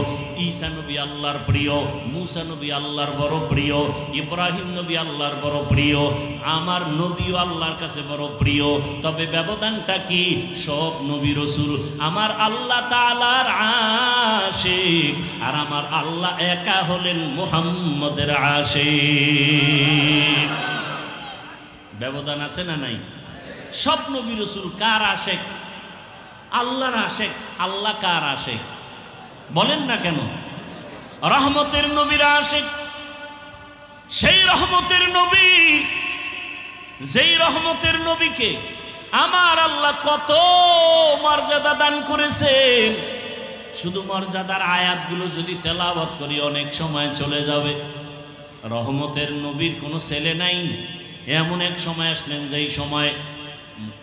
ঈসা নবী আল্লাহর প্রিয়, মূসা নবী আল্লাহর বড় প্রিয়, ইব্রাহিম নবী আল্লাহর বড় প্রিয়। আমার নবীও আল্লাহর কাছে বড় প্রিয়। তবে ব্যবধানটা কি? সব নবী রসুল আমার আল্লাহ তাআলার আশিক, আর আমার আল্লাহ একা হলেন মুহাম্মদের আশিক। ব্যবধান আছে না নাই? সব নবী রসুল কার আশিক? আল্লাহর আশিক। আল্লাহ কার আশিক বলেন না কেন? রহমতের নবীর আশিক। সেই রহমতের নবী, যেই রহমতের নবীকে আমার আল্লাহ কত মর্যাদা দান করেছেন। শুধু মর্যাদার আয়াতগুলো যদি তেলাওয়াত করি অনেক সময় চলে যাবে। রহমতের নবীর কোনো ছেলে নাই। এমন এক সময় আসলেন যেই সময়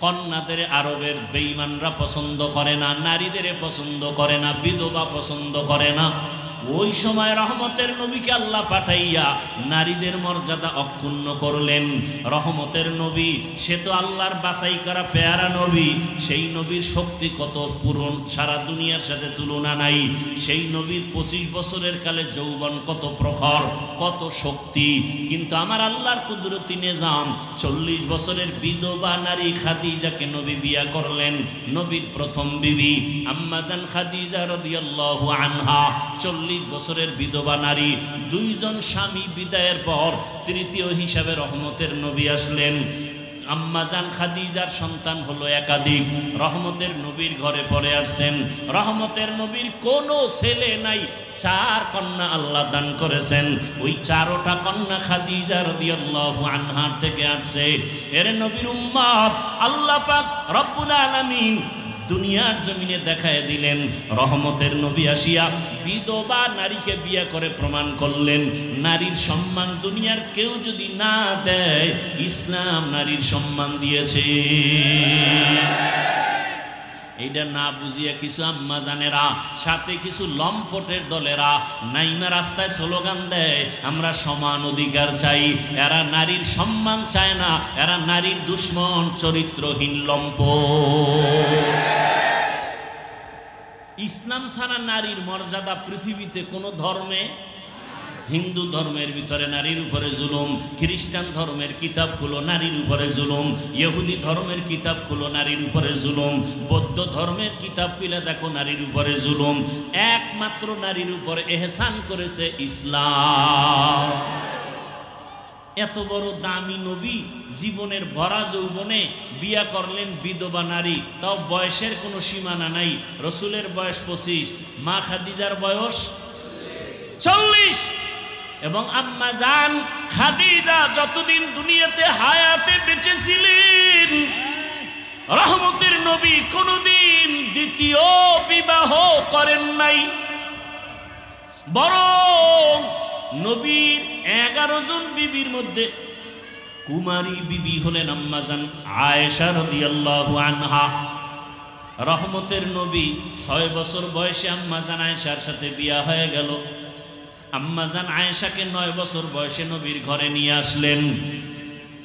কন্যাদের আরবের বেঈমানরা পছন্দ করে না, নারীদের পছন্দ করে না, বিধবা পছন্দ করে না। ওই সময় রহমতের নবীকে আল্লাহ পাঠাইয়া নারীদের মর্যাদা অক্ষুণ্ণ করলেন। রহমতের নবী সে তো আল্লাহর বাছাই করা পেয়ারা নবী। সেই নবীর শক্তি কত পূরণ, সারা দুনিয়ার সাথে তুলনা নাই। সেই নবীর 25 বছরের কালে যৌবন কত প্রখর, কত শক্তি। কিন্তু আমার আল্লাহর কুদরতি নিজাম 40 বছরের বিধবা নারী খাদিজাকে নবী বিয়া করলেন। নবীর প্রথম বিবি আম্মাজান খাদিজা রাদিয়াল্লাহু আনহা 40 বছরের বিধবা নারী। 2 জন স্বামী বিদায়ের পর তৃতীয় হিসাবে রহমতের নবী আসলেন। আম্মাজান খাদিজার সন্তান হলো একাধিক। রহমতের নবীর ঘরে পড়ে আসছেন। রহমতের নবীর কোনো ছেলে নাই, 4 কন্যা আল্লাহ দান করেছেন। ওই 4টা কন্যা খাদিজা রাদিয়াল্লাহু আনহার থেকে আসছে। এর নবীর উম্মত আল্লাহ পাক রব্বুল আলামিন দুনিয়ার জমিনে দেখায় দিলেন। রহমতের নবী আসিয়া বিধবা নারীকে বিয়ে করে প্রমাণ করলেন নারীর সম্মান দুনিয়ার কেউ যদি না দেয়, ইসলাম নারীর সম্মান দিয়েছে। এইটা না বুঝিয়া কিছু আম্মা জানেরা, সাথে কিছু লম্পটের দলেরা নাইমা রাস্তায় স্লোগান দেয় আমরা সমান অধিকার চাই। এরা নারীর সম্মান চায় না, এরা নারীর দুশ্মন, চরিত্রহীন লম্পট। ইসলাম ছাড়া নারীর মর্যাদা পৃথিবীতে কোনো ধর্মে, হিন্দু ধর্মের ভিতরে নারীর উপরে জুলুম, খ্রিস্টান ধর্মের কিতাবগুলো নারীর উপরে জুলুম, ইহুদি ধর্মের কিতাবগুলো নারীর উপরে জুলুম, বৌদ্ধ ধর্মের কিতাব খুলে দেখো নারীর উপরে জুলুম। একমাত্র নারীর উপরে এহসান করেছে ইসলাম। এত বড় দামি নবী জীবনের ভরা যৌবনে বিয়া করলেন বিধবা নারী, তাও বয়সের কোনো সীমানা নাই। রসুলের বয়স 25, মা খাদিজার বয়স 40। এবং আম্মা জান খাদিজা যতদিন দুনিয়াতে হায়াতে বেঁচে ছিলেন, রহমতের নবী কোনদিন দ্বিতীয় বিবাহ করেন নাই। বরং নবীর 11 জন বিবির মধ্যে কুমারী বিবি হলেন আম্মা জান আয়েশা রাদিয়াল্লাহু আনহা। রহমতের নবী 6 বছর বয়সে আম্মা জান আয়েশার সাথে বিয়া হয়ে গেল। আম্মা জান আয়েশাকে 9 বছর বয়সে নবীর ঘরে নিয়ে আসলেন।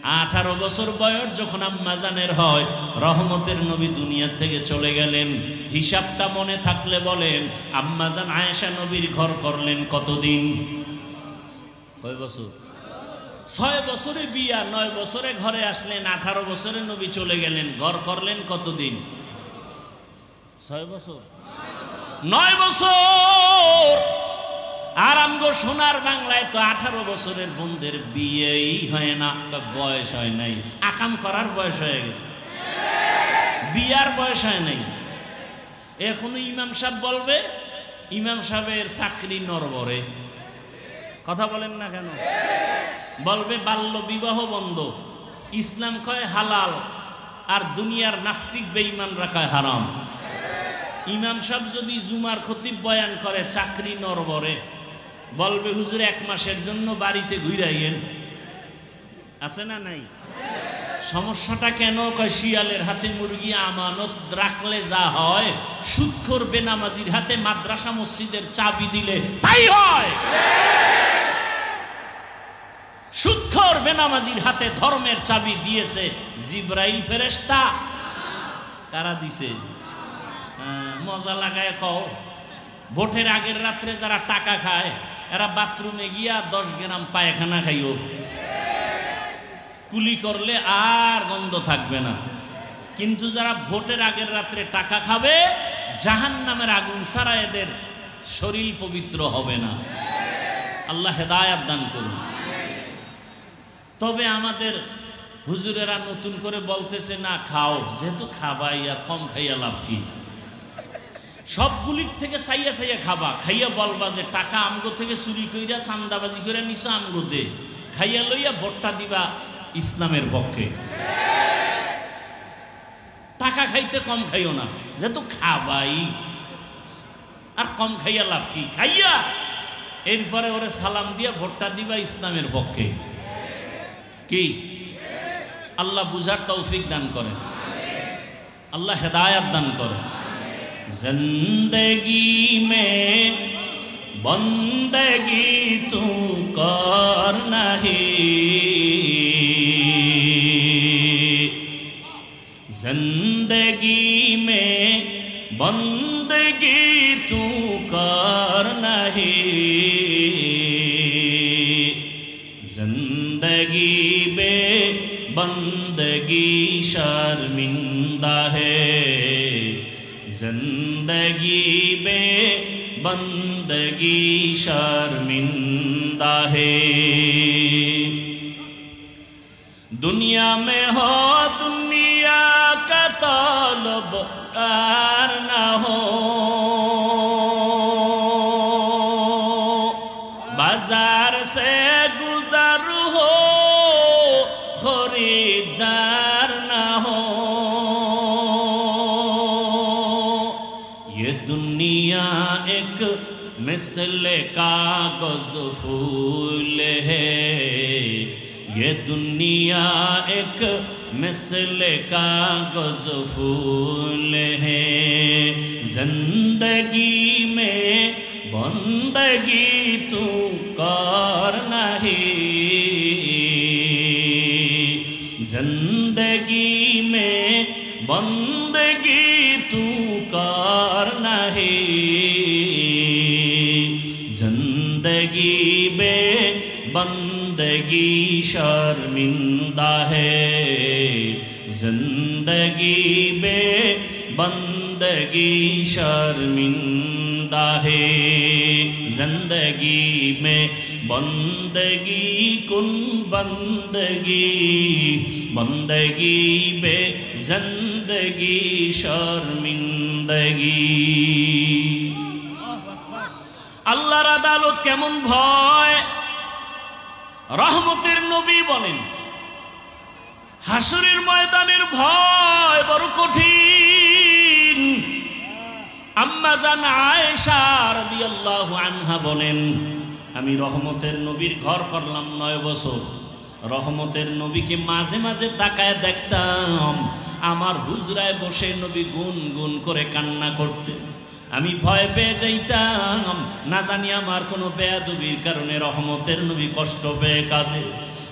18 বছর বয়স যখন আম্মাজানের হয়, রহমতের নবী দুনিয়া থেকে চলে গেলেন। হিসাবটা মনে থাকলে বলেন, আম্মাজান আয়েশা নবীর ঘর করলেন কতদিন? কয় বছর? 6 বছরে বিয়া, 9 বছরে ঘরে আসলেন, 18 বছরে নবী চলে গেলেন, ঘর করলেন কতদিন? 6 বছর, 9 বছর। আর আমগো সোনার বাংলায় তো 18 বছরের বোনদের বিয়েই হয় না, বয়স হয় নাই, আকাম করার বয়স হয়ে গেছে, বিয়ার বয়স হয় নাই। এখনো ইমাম সাহেব বলবে, ইমাম সাহেবের চাকরি নরবরে, কথা বলেন না কেন? বলবে বাল্য বিবাহ বন্ধ, ইসলাম কয় হালাল, আর দুনিয়ার নাস্তিক বেঈমান রাখায় হারাম। ইমাম সাহেব যদি জুমার খতিব বয়ান করে, চাকরি নরবরে, বলবে হুজুর 1 মাসের জন্য বাড়িতে ঘুরাইয়েন, আছে না নাই? সমস্যাটা কেন? কয় শিয়ালের হাতে মুরগি আমানত রাখলে যা হয়, সুদখোর বেনামাজির হাতে মাদ্রাসা মসজিদের চাবি দিলে তাই হয়। সুদখোর বেনামাজির হাতে ধর্মের চাবি দিয়েছে জিবরাইল ফেরেশতা। কারা দিছে? মজা লাগায় কও, ভোটের আগের রাত্রে যারা টাকা খায়, এরা বাথরুমে গিয়া 10 গ্রাম পায়খানা খাইও, কুলি করলে আর গন্ধ থাকবে না। কিন্তু যারা ভোটের আগের রাত্রে টাকা খাবে, জাহান্নামের আগুন ছাড়া এদের শরীর পবিত্র হবে না। আল্লাহ হেদায়াত দান করুন। তবে আমাদের হুজুরেরা নতুন করে বলতেছে না খাও, যেহেতু খাবাই, আর কম খাইয়া লাভ কি? সবগুলির থেকে চাইয়া চাইয়া খাবা, খাইয়া বলবা যে টাকা আমগো থেকে চুরি কইরা চান্দাবাজি করে নিছো, আমগো দে, খাইয়া লইয়া ভোটটা দিবা ইসলামের পক্ষে। টাকা খাইতে কম খাইও না, যেহেতু খাবাই, আর কম খাইয়া লাভ কি? খাইয়া এরপরে ওরে সালাম দিয়া ভোটটা দিবা ইসলামের পক্ষে। কি? আল্লাহ বুঝার তৌফিক দান করেন, আল্লাহ হেদায়াত দান করেন। जिंदगी में बंदगी तू कर नहीं, जिंदगी में बंदगी तू कर नहीं, जिंदगी बे बंदगी शर्मिंदा है, जिंदगी बे बंदगी शर्मिंदा है। दुनिया में हो दुनिया का तलबगार न हो, बाजार से गुजर हो खरीदार न हो, दुनिया एक मिसल कागज फूल है, ये दुनिया एक मिसल कागज फूल है, जिंदगी में बंदगी तू कर नहीं, जिंदगी में बंदगी तू कर नहीं, जिंदगी बे बंदगी शर्मिंदा है, जिंदगी बे बंदगी शर्मिंदा है, जिंदगी में बंदगी कुन बंदगी, बंदगी बे जिंदगी शर्मिंदगी। আল্লাহর আদালত কেমন ভয়! রহমতের নবী বলেন, হাসরের ময়দানের ভয় বড় কঠিন। আম্মা জান আয়েশা রাদিয়াল্লাহু আনহা বলেন, আমি রহমতের নবীর ঘর করলাম 9 বছর। রহমতের নবীকে মাঝে মাঝে তাকায় দেখতাম, আমার হুজরায় বসে নবী গুন গুন করে কান্না করতেন। আমি ভয় পেয়ে যাইতাম, না জানি আমার কোনো বেয়াদবির কারণে রহমতের নবী কষ্ট পেয়ে কাঁদে।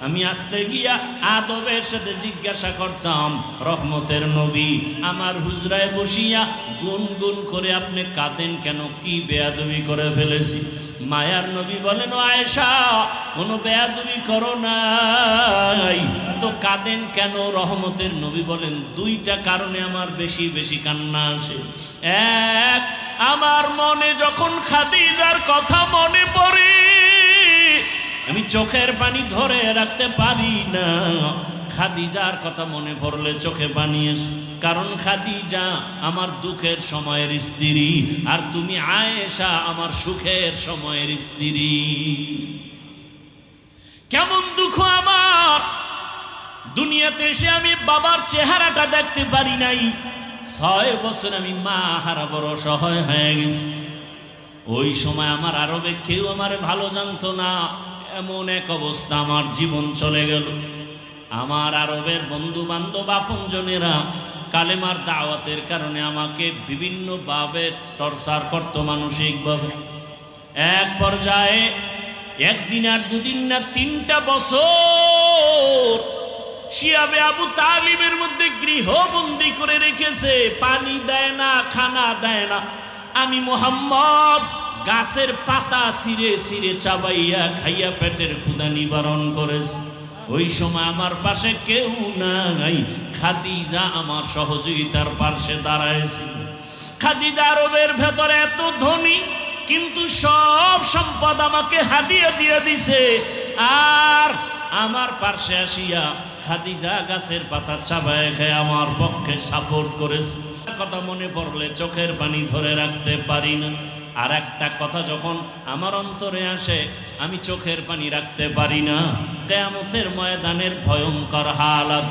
আমি আসতে গিয়া আদবের সাথে জিজ্ঞাসা করতাম, রহমতের নবী আমার হুজরায় বসিয়া গুনগুন করে আপনি কাঁদেন কেন, কি বেয়াদবি করে ফেলেছি? মায়ার নবী বলেন, ও আয়েশা কোনো বেয়াদবি করো নাই তো কাঁদেন কেন? রহমতের নবী বলেন, দুইটা কারণে আমার বেশি বেশি কান্না আসে। এক, আমার মনে যখন খাদিজার কথা মনে পড়ে আমি চোখের পানি ধরে রাখতে পারি না। খাদিজার কথা মনে পড়লে চোখে পানি আসে, কারণ খাদিজা আমার দুঃখের সময়ের স্ত্রী আর তুমি আয়েশা আমার সুখের সময়ের স্ত্রী। কেমন দুঃখ আমার, দুনিয়াতে এসে আমি বাবার চেহারাটা দেখতে পারি নাই। 6 বছর আমি মা হারা বড় অসহায় হয়ে গেছি। ওই সময় আমার আরবে কেউ আমারে ভালো জানতো না, এমন এক অবস্থা আমার জীবন চলে গেল। আমার আরবের বন্ধু বান্ধব আপনজনেরা কালেমার দাওয়াতের কারণে আমাকে বিভিন্নভাবে টর্চার করত মানসিকভাবে। এক পর্যায়ে একদিন আর দুদিন না 3টা বছর শিয়াবে আবু তালিবের মধ্যে গৃহবন্দী করে রেখেছে, পানি দেয় না, খানা দেয় না। আমি মুহাম্মদ গাছের পাতা ছিঁড়ে ছিঁড়ে চাবাইয়া খাইয়া পেটের ক্ষুধা নিবারণ করেছে। ওই সময় আমার পাশে কেউ নাই, খাদিজা আমার সহযোগিতার পাশে দাঁড়ায়ছিল। খাদিজা আরবের ভেতরে এত ধনী, কিন্তু সব সম্পদ আমাকে হাদিয়া দিয়ে দিছে, আর আমার পাশে আসিয়া খাদিজা গাছের পাতা চাবায় খেয়ে আমার পক্ষে সাপোর্ট করেছে। কথা মনে পড়লে চোখের পানি ধরে রাখতে পারি না। আর একটা কথা যখন আমার অন্তরে আসে আমি চোখের পানি রাখতে পারি না। কিয়ামতের ময়দানের ভয়ঙ্কর হালাত।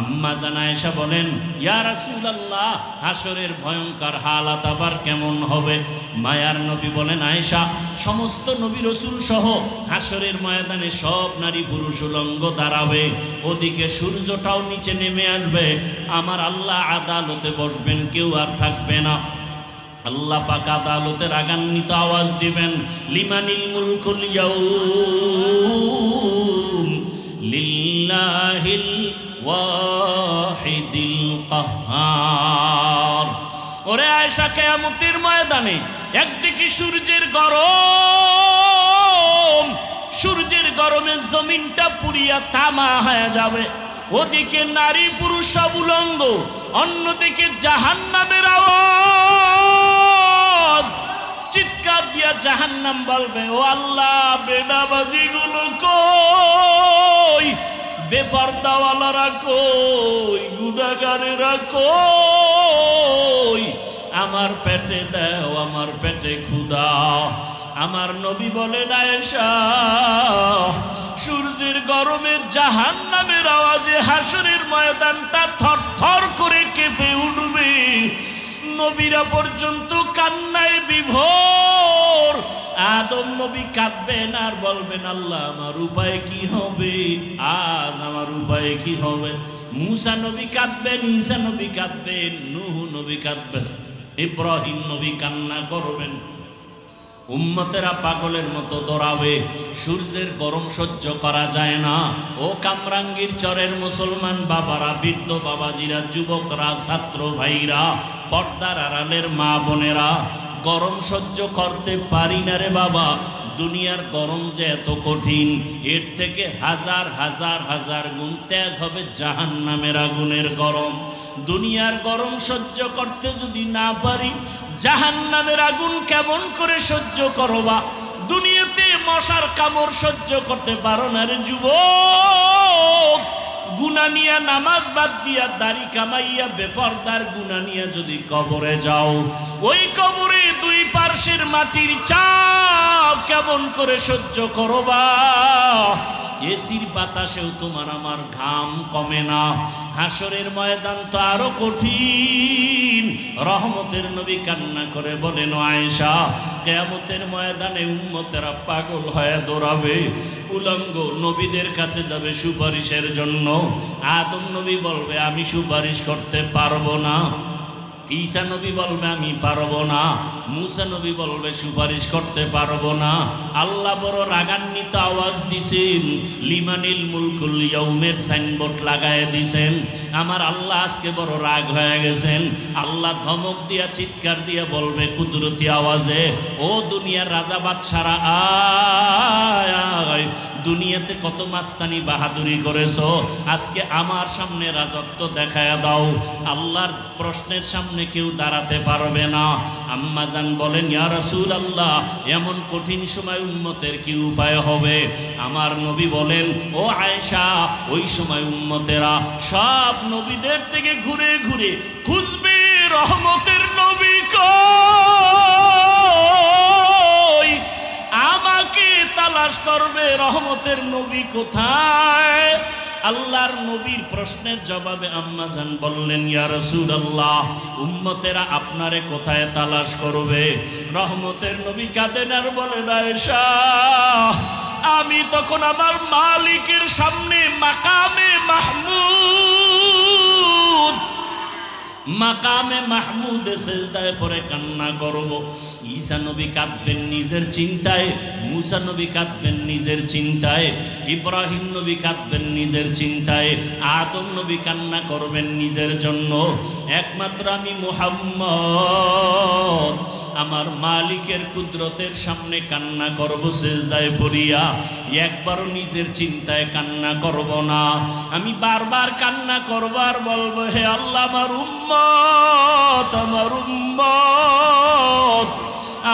আম্মা জান আয়েশা বলেন, ইয়া রাসূলুল্লাহ হাসরের ভয়ঙ্কর হালাত আবার কেমন হবে? মায়ার নবী বলেন, আয়েশা সমস্ত নবী রাসূল সহ হাসরের ময়দানে সব নারী পুরুষ উলঙ্গ দাঁড়াবে, ওদিকে সূর্যটাও নিচে নেমে আসবে, আমার আল্লাহ আদালতে বসবেন, কেউ আর থাকবে না। আল্লাহ পাক আদালতে রাগান্বিত আওয়াজ দিবেন, লিমানিল মুলকুল ইয়াউম লিল্লাহিল ওয়াহিদিল কাহ্হার। ওরে আয়েশা, কিয়ামতের ময়দানে একদিকে সূর্যের গরম, সূর্যের গরমে জমিনটা পুড়িয়া তামা হয়ে যাবে, ওদিকে নারী পুরুষ সব উলঙ্গ, অন্যদিকে জাহান্নামের আওয়াজ। চিৎকার দিয়া জাহান্নাম বলবে, ও আল্লাহ বেনামাজি গুলো কই, বেপরদাওয়ালারা কই, গুনাহগারেরা কই, আমার পেটে দাও, আমার পেটে ক্ষুধা। আমার নবী বলেন, আয়েশা সূর্যের গরমে জাহান্নামের আওয়াজে হাসরের ময়দানটা থরথর করে কেঁপে উঠবে, নবীরা পর্যন্ত কান্নায় বিভোর। আদম নবী কাঁদবেন আর বলবেন, আল্লাহ আমার উপায় কি হবে, আজ আমার উপায় কি হবে? মুসা নবী কাঁদবেন, ঈসা নবী কাঁদবেন, নূহ নবী কাঁদবেন, ইব্রাহিম নবী কান্না করবেন। উম্মতেরা পাগলের মতো দৌড়াবে, সূর্যের গরম সহ্য করা যায় না। ও কামরাঙ্গীর চরের মুসলমান বাবারা, বৃদ্ধ বাবাজিরা, যুবকরা, ছাত্র ভাইরা, পর্দার আড়ালের মা বোনেরা, গরম সহ্য করতে পারি না রে বাবা। দুনিয়ার গরম যে এত কঠিন, এর থেকে হাজার হাজার হাজার গুণ তেজ হবে জাহান্নামের আগুনের গরম। দুনিয়ার গরম সহ্য করতে যদি না পারি, জাহান্নামের আগুন কেমন করে সহ্য করবা? দুনিয়াতে মশার কামড় সহ্য করতে পারো না রে যুবক। গুনাহ নিয়া নামাজ বাদ দিয়া দাড়ি কামাইয়া বেপরদার গুনাহ নিয়া যদি কবরে যাও, ওই কবরে দুই পার্শ্বের মাটির চাপ কেমন করে সহ্য করবা? এসির বাতাসেও তোমার আমার ঘাম কমে না। হাসরের ময়দান তো আরো কঠিন। রহমতের নবী কান্না করে বলেন, আয়েশা কিয়ামতের ময়দানে উম্মতেরা পাগল হয়ে দৌড়াবে, উলঙ্গ নবীদের কাছে যাবে সুপারিশের জন্য। আদম নবী বলবে, আমি সুপারিশ করতে পারবো না। ঈসা নবী বলবে আমি পারবো না, মুসা নবী বলবে সুপারিশ করতে পারবো না। আল্লাহ বড় রাগান্বিত আওয়াজ দিছেন, লিমানিল মুলকুল ইয়াউমের সাইনবোর্ড লাগায় দিছেন। আমার আল্লাহ আজকে বড় রাগ হয়ে গেছেন। আল্লাহ ধমক দিয়া চিৎকার দিয়া বলবে কুদরতি আওয়াজে, ও দুনিয়ার রাজা বাদশারা আয়, দুনিয়াতে কত মাস্তানি বাহাদুরি করেছো, আজকে আমার সামনে রাজত্ব দেখায়া দাও। আল্লাহর প্রশ্নের সামনে কেউ দাঁড়াতে পারবে না। আম্মা জান বলেন, ইয়া রাসূলুল্লাহ, এমন কঠিন সময় উম্মতের কি উপায় হবে? আমার নবী বলেন, ও আয়েশা, ওই সময় উম্মতেরা সব নবীদের থেকে ঘুরে ঘুরে খুঁজবে রহমতের নবী কই, আমাকে তালাশ করবে রহমতের নবী কোথায়। আল্লাহর নবীর প্রশ্নের জবাবে আম্মা জান বললেন, ইয়া রাসূলুল্লাহ, উম্মতেরা আপনারে কোথায় তালাশ করবে? রহমতের নবী কাঁদেন আর বলেন, আয়েশা, আমি তখন আমার মালিকের সামনে মাকামে মাহমুদ সেজদায় পড়ে কান্না করব। ঈসা নবী কাঁদবেন নিজের চিন্তায়, মুসা নবী কাঁদবেন নিজের চিন্তায়, ইব্রাহিম নবী কাঁদবেন নিজের চিন্তায়, আদম নবী কান্না করবেন নিজের জন্য। একমাত্র আমি মুহাম্মদ আমার মালিকের কুদরতের সামনে কান্না করব সেজদায় পড়িয়া, একবারও নিজের চিন্তায় কান্না করব না। আমি বারবার কান্না করব আর বলবো, হে আল্লাহ, আমার উম্মত, আমার উম্মত,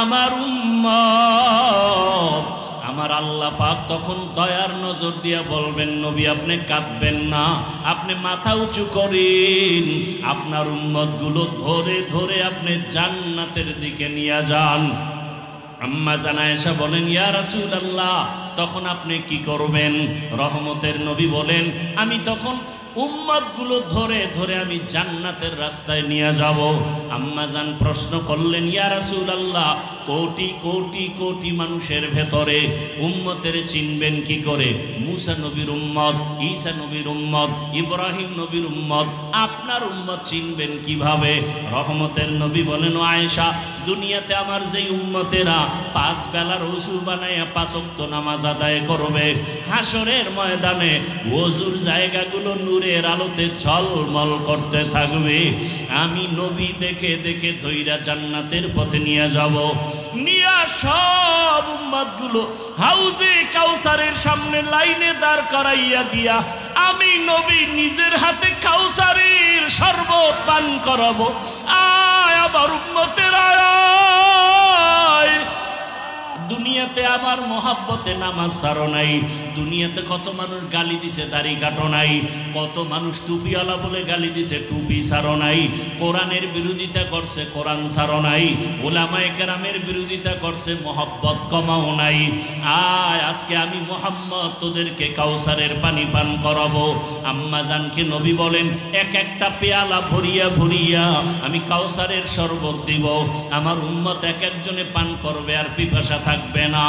আমার উম্মত। আমার আল্লাহ পাক তখন দয়ার নজর দিয়া বলবেন, নবী আপনি কাঁদবেন না, আপনি মাথা উঁচু করেন, আপনার উম্মতগুলো ধরে ধরে আপনি জান্নাতের দিকে নিয়ে যান। আম্মা জান আয়েশা বলেন, ইয়া রাসূলুল্লাহ, তখন আপনি কি করবেন? রহমতের নবী বলেন, আমি তখন উম্মতগুলো ধরে ধরে আমি জান্নাতের রাস্তায় নিয়ে যাব। আম্মা জান প্রশ্ন করলেন, ইয়া রাসূলুল্লাহ, কোটি কোটি কোটি মানুষের ভেতরে উম্মতের চিনবেন কি করে? মুসা নবীর উম্মত, ঈসা নবীর উম্মত, ইব্রাহিম নবীর উম্মত, আপনার উম্মত চিনবেন কিভাবে? রহমতের নবী বলেন, ও আয়েশা, দুনিয়াতে আমার যেই উম্মতেরা 5 বেলার ওযু বানায়া 5 ওয়াক্ত নামাজ আদায় করবে, হাসরের ময়দানে ওযুর জায়গাগুলো নূরের আলোতে ঝলমল করতে থাকবে। আমি নবী দেখে দেখে ধইরা জান্নাতের পথে নিয়ে যাব। নিয়া সব উম্মতগুলো হাউজে কাউসারের সামনে লাইনে দাঁড় করাইয়া দিয়া আমি নবী নিজের হাতে কাউসারের শরবত পান করাবো। আয় আমার উম্মতের আয়, দুনিয়াতে আমার মহাব্বতে নামাজ ছাড়ো নাই, দুনিয়াতে কত মানুষ গালি দিছে দাড়ি কাটো নাই, কত মানুষ টুপিওয়ালা বলে গালি দিছে টুপি ছাড়ো নাই, কোরআনের বিরোধিতা করছে কোরআন ছাড়ো নাই, ওলামায়ে কেরামের বিরোধিতা করছে মহব্বত কমাও নাই। আয় আজকে আমি মুহাম্মদ তোদেরকে কাউসারের পানি পান করাবো। আম্মা জানকে নবী বলেন, এক একটা পেয়ালা ভরিয়া ভরিয়া আমি কাউসারের শরবত দিব, আমার উম্মত এক একজনে পান করবে আর পিপাসা থাকবে না।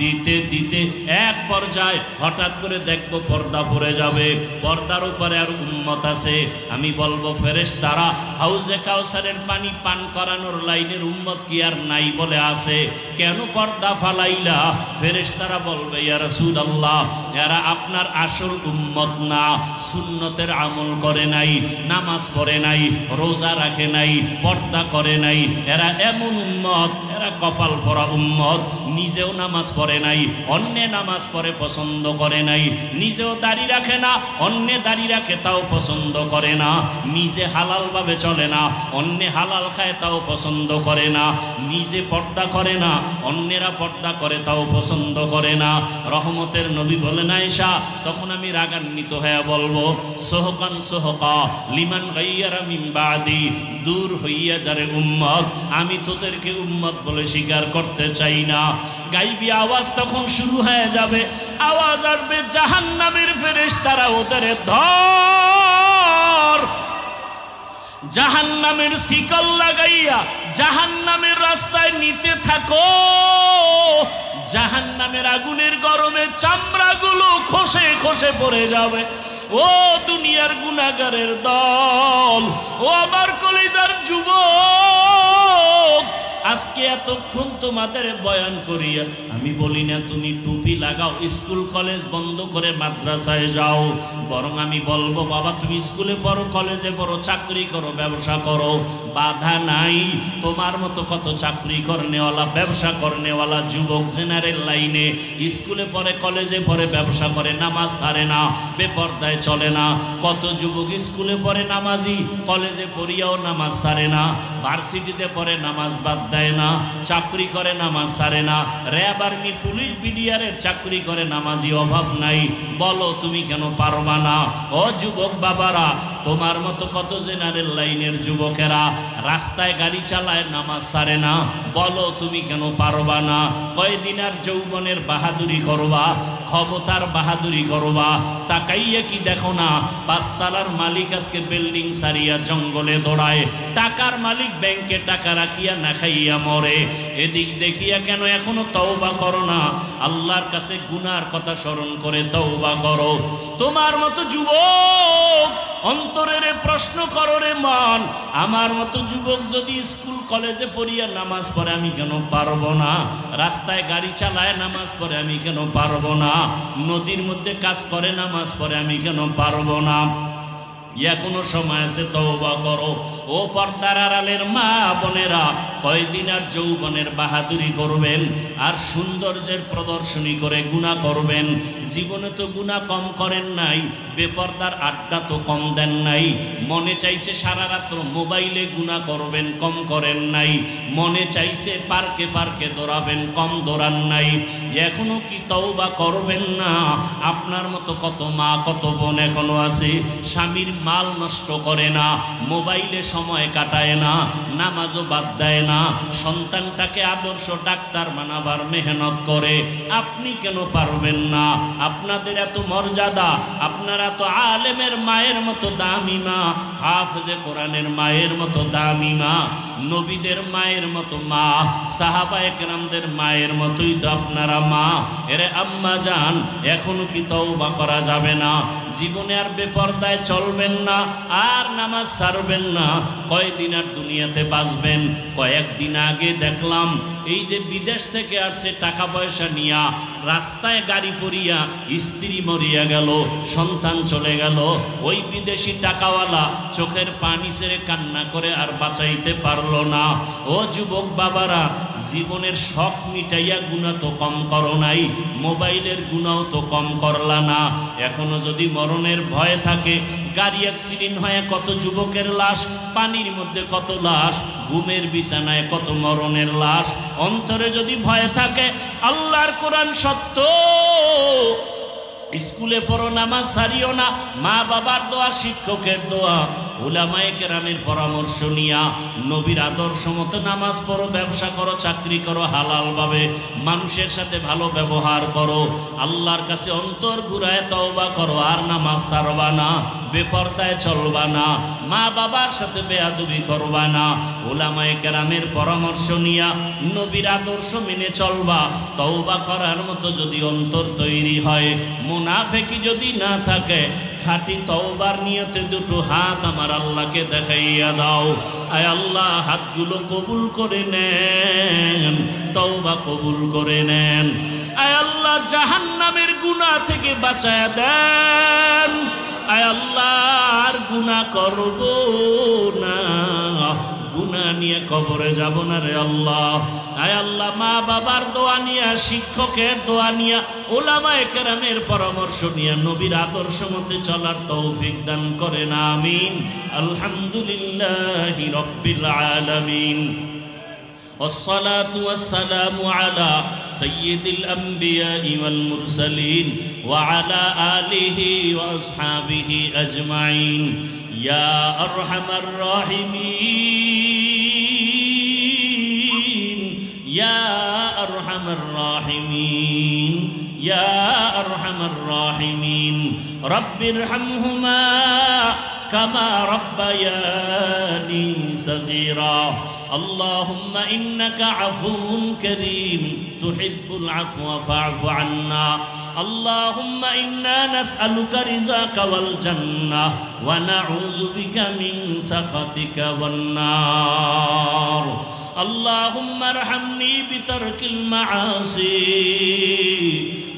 দিতে দিতে এক পর্যায়ে হঠাৎ করে দেখবো পর্দা পড়ে যাবে, পর্দার উপরে আর উম্মত আছে। আমি বলবো, ফেরেশতারা, হাউজে কাউসারের পানি পান করানোর লাইনের উম্মত কি আর নাই বলে আছে, কেন পর্দা ফালাইলা? ফেরেশতারা বলবে, ইয়া রাসূলুল্লাহ, এরা আপনার আসল উম্মত না, সুন্নতের আমল করে নাই, নামাজ পড়ে নাই, রোজা রাখে নাই, পর্দা করে নাই, এরা এমন উম্মত, এরা কপাল পরা উম্মত, নিজেও নামাজ পড়ে নাই, অন্যে নামাজ পড়ে পছন্দ করে নাই, নিজেও দাড়ি রাখে না, অন্যে দাড়ি রাখে তাও পছন্দ করে না, নিজে হালাল ভাবে চলে না, অন্যে হালাল খায় তাও পছন্দ করে না, নিজে পর্দা করে না, অন্যেরা পর্দা করে তাও পছন্দ করে না। রহমতের নবী বলেন, আয়েশা, তখন আমি রাগান্বিত হয়ে বলবো, সোহকান সোহকা লিমান গাইয়ারা মিন বাদি, দূর হইয়া যারে উম্মত, আমি তোদেরকে উম্মত বলে স্বীকার করতে চাই না। গাইবি আওয়াজ তখন শুরু হয়ে যাবে, আওয়াজ আসবে, জাহান্নামের ফেরেশতারা ওদের ধর, জাহান্নামের শিকল লাগাইয়া জাহান্নামের রাস্তায় নিতে থাকো। জাহান্নামের আগুনের গরমে চামড়াগুলো খসে খসে পড়ে যাবে। ও দুনিয়ার গুনাহগারের দল, ও আমার কলিজার যুবক, আজকে এতক্ষণ তোমাদের বয়ান করিয়া আমি বলি না তুমি টুপি লাগাও, স্কুল কলেজ বন্ধ করে মাদ্রাসায় যাও, বরং আমি বলবো বাবা তুমি স্কুলে পড়ো, কলেজে পড়ো, চাকরি করো, ব্যবসা করো, বাধা নাই। তোমার মতো কত চাকরি করনেওয়ালা, ব্যবসা করনেওয়ালা যুবক জেনারেল লাইনে স্কুলে পড়ে, কলেজে পড়ে, ব্যবসা করে, নামাজ ছাড়ে না, বেপরদায় চলে না। কত যুবক স্কুলে পড়ে নামাজি, কলেজে পড়িয়াও নামাজ ছাড়ে না, ভার্সিটিতে পড়ে নামাজ বাদ দেয় না, চাকরি করে নামাজ ছাড়ে না, র্যাব আর্মি পুলিশ বিডিআরের চাকরি করে, নামাজি অভাব নাই। বলো তুমি কেন পারবা না? ও যুবক বাবারা, তোমার মতো কত জেনারেল লাইনের যুবকেরা রাস্তায় গাড়ি চালায়, নামাজ ছাড়ে না, বলো তুমি কেন পারবা না? কয়দিন আর যৌবনের বাহাদুরি করবা, ক্ষমতার বাহাদুরি করবা? তাকাইয়া কি দেখো না, পাঁচতলার মালিক আজকে বিল্ডিং সারিয়া জঙ্গলে দৌড়ায়, টাকার মালিক ব্যাংকে টাকা রাখিয়া না খাইয়া মরে। এদিক দেখিয়া কেন এখনো তওবা করো না? আল্লাহর কাছে গুনার কথা স্মরণ করে তওবা করো। তোমার মতো যুবক অন্তরের প্রশ্ন করো রে মন, আমার মতো যুবক যদি স্কুল কলেজে পড়িয়া নামাজ পড়ে আমি কেন পারবো না? রাস্তায় গাড়ি চালায় নামাজ পড়ে আমি কেন পারবো না? নদীর মধ্যে কাজ করে নামাজ পড়ে আমি কেন পারবো না? এখনো সময় আছে, তওবা করো। ও পর্দার আড়ালের মা বোনেরা, কয়দিন আর যৌবনের বাহাদুরি করবেন আর সৌন্দর্যের প্রদর্শনী করে গুনাহ করবেন? জীবনে তো গুনাহ কম করেন নাই, বেপর্দার আড্ডা তো কম দেন নাই, মনে চাইছে সারা রাত্র মোবাইলে গুনাহ করবেন, কম করেন নাই, মনে চাইছে পার্কে পার্কে দৌড়াবেন, কম দৌড়ান নাই। এখনো কি তওবা করবেন না? আপনার মতো কত মা কত বোন এখনো আছে, স্বামীর মাল নষ্ট করে না, মোবাইলে সময় কাটায় না, নামাজও বাদ দেয় না, সন্তানটাকে আদর্শ ডাক্তার বানাবার মেহনত করে। আপনি কেন পারবেন না? আপনাদের এত মর্যাদা, আপনারা তো আলেমের মায়ের মতো দামি মা, হাফেজে কোরআনের মায়ের মতো দামি মা, নবীদের মায়ের মতো মা, সাহাবায়ে কেরামদের মায়ের মতোই তো আপনারা মা। এরে আম্মা জান, এখনো কি তওবা করা যাবে না? জীবনে আর বেপরদায় চলবেন না, আর নামাজ ছাড়বেন না। কয়দিন আর দুনিয়াতে বাঁচবেন? কয়েকদিন আগে দেখলাম এই যে বিদেশ থেকে আসছে টাকা পয়সা নিয়া, রাস্তায় গাড়ি পড়িয়া স্ত্রী মরিয়া গেল, সন্তান চলে গেল, ওই বিদেশি টাকাওয়ালা চোখের পানি ছেড়ে কান্না করে আর বাঁচাইতে পারলো না। ও যুবক বাবারা, জীবনের শখ মিটাইয়া গুনাহ তো কম করো নাই, মোবাইলের গুনাহ তো কম করলা না। এখনো যদি মরণের ভয় থাকে, গাড়ি অ্যাক্সিডেন্ট হয়ে কত যুবকের লাশ, পানির মধ্যে কত লাশ, ঘুমের বিছানায় কত মরণের লাশ। অন্তরে যদি ভয় থাকে, আল্লাহর কোরআন সত্য, স্কুলে পড়ো, নামাজ ছাড়িও না, মা বাবার দোয়া, শিক্ষকের দোয়া, উলামায়ে কেরামের পরামর্শ নিয়া নবীর আদর্শ মতো নামাজ পড়ো, ব্যবসা করো, চাকরি করো, হালাল ভাবে মানুষের সাথে ভালো ব্যবহার করো, আল্লাহর কাছে অন্তর ঘুরায় তওবা করো, আর নামাজ ছাড়বা না, বেপরদায় চলবা না, মা বাবার সাথে বেয়াদবি করবা না, উলামায়ে কেরামের পরামর্শ নিয়া নবীর আদর্শ মেনে চলবা। তওবা করার মতো যদি অন্তর তৈরি হয়, মুনাফিকি যদি না থাকে, খাঁটি তওবার নিয়তে দুটো হাত আমার আল্লাহকে দেখাইয়া দাও। আয় আল্লাহ, হাতগুলো কবুল করে নেন, তওবা কবুল করে নেন। আয় আল্লাহ, জাহান্নামের গুনাহ থেকে বাঁচায়া দেন। আয় আল্লাহ, আর গুনাহ করব না, গুনাহ নিয়ে কবরে যাব না রে আল্লাহ। আয় আল্লাহ, মা বাবার দোয়া নিয়া, শিক্ষকের দোয়া নিয়া, উলামায়ে কেরামের পরামর্শ নিয়া নবীর আদর্শ মতে চলার তৌফিক দান করেন, আমিন। আলহামদুলিল্লাহি রাব্বিল আলামিন। والصلاة والسلام على سيد الأنبياء والمرسلين وعلى آله وأصحابه أجمعين يا أرحم الراحمين يا أرحم الراحمين يا أرحم الراحمين رب ارحمهما كما ربياني صغيرا اللهم إنك عفو كريم تحب العفو فاعف عنا اللهم إنا نسألك رضاك والجنة ونعوذ بك من سخطك والنار اللهم ارحمني بترك المعاصي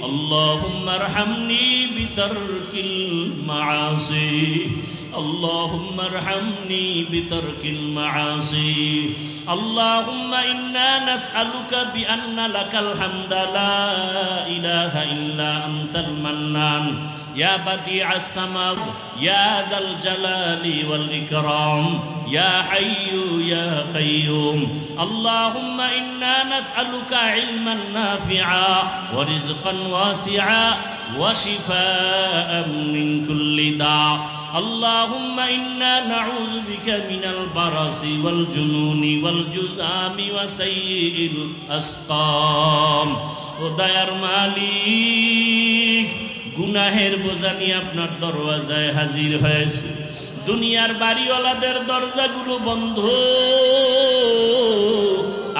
اللهم ارحمني بترك المعاصي اللهم ارحمني بترك المعاصي اللهم إنا نسألك بأن لك الحمد لا إله إلا أنت المنان يا بديع السماوات يا ذا الجلال والإكرام يا حي يا قيوم اللهم إنا نسألك علما نافعا ورزقا واسعا وشفاء من كل داء اللهم إنا نعوذ بك من البرص والجنون والجذام وسيء الأسقام ودير মালিক গুনাহের বোঝা নিয়ে আপনার দরওয়াজায় হাজির হয়েছে দুনিয়ার বাড়িওয়ালাদের দরজাগুলো বন্ধ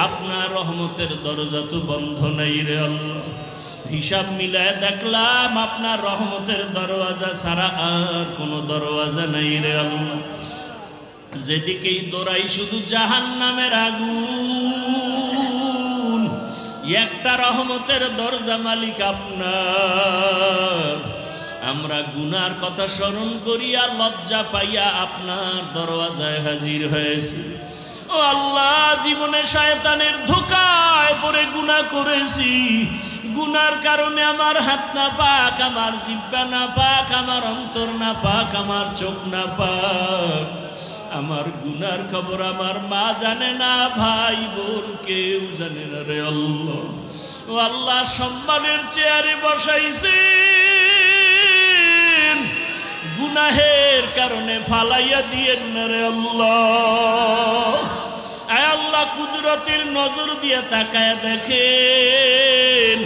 আপনার রহমতের দরজা তো বন্ধ নাই রে আল্লাহ হিসাব মিলায় দেখলাম আপনার রহমতের দরওয়াজা ছাড়া আর কোনো দরওয়াজা নাই রে আল্লাহ যেদিকেই দৌড়াই শুধু জাহান্নামের আগুন একটা রহমতের দরজা মালিক আপনার আমরা গুনার কথা স্মরণ করিয়া লজ্জা পাইয়া আপনার দরওয়াজায় হাজির হয়েছি ও আল্লাহ জীবনে শয়তানের ধোঁকায় পড়ে গুনাহ করেছি গুনার কারণে আমার হাত না পাক আমার জিহ্বা না পাক আমার অন্তর না পাক আমার চোখ না পাক আমার গুনার খবর আমার মা জানে না ভাই বোন কেউ জানে না রে আল্লাহ ও আল্লাহ সম্মানের চেয়ারে বসাইছেন গুনাহের কারণে ফালাইয়া দিয়েন না রে আল্লাহ আয় আল্লাহ কুদরতের নজর দিয়ে তাকায় দেখেন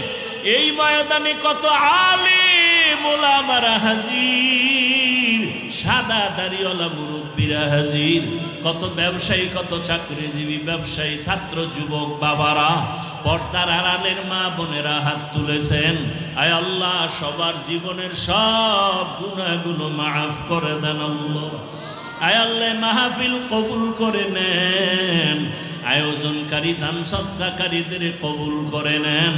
এই ময়দানে কত আলেম ওলামারা হাজির সাদা দাড়িওয়ালা মুরব্বীরা হাজির কত ব্যবসায়ী কত চাকরিজীবী ব্যবসায়ী ছাত্র যুবক বাবারা পর্দার আড়ালের মা বোনেরা হাত তুলেছেন আয় আল্লাহ সবার জীবনের সব গুনাহগুলো মাফ করে দেন আল্লাহ আয় আল্লাহ মাহফিল কবুল করে নেন আয়োজনকারী দান সদকাকারীদের কবুল করে নেন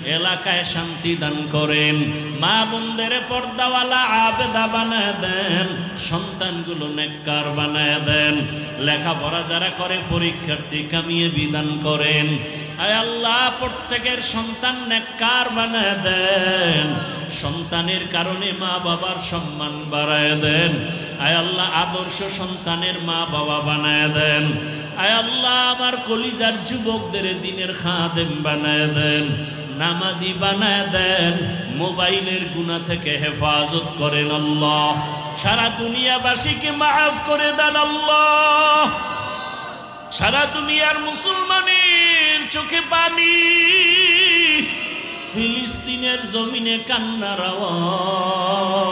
এলাকায় শান্তি দান করেন মা বোনদের পর্দাওয়ালা আবেদা বানায় দেন সন্তানগুলো নেককার বানায় দেন লেখাপড়া যারা করে পরীক্ষার্থী কামিয়ে বিধান করেন আয় আল্লাহ প্রত্যেকের সন্তান নেককার বানায় দেন সন্তানের কারণে মা বাবার সম্মান বাড়ায় দেন আয় আল্লাহ আদর্শ সন্তানের মা বাবা বানায় দেন আয় আল্লাহ আমার কলিজার যুবকদের দিনের খাদেম বানায় দেন নামাজি বানায় দেন মোবাইলের গুনাহ থেকে হেফাজত করেন আল্লাহ সারা দুনিয়াবাসীকে মাফ করে দেন আল্লাহ সারা দুনিয়ার মুসলমানের চোখে পানি ফিলিস্তিনের জমিনে কান্নার আওয়াজ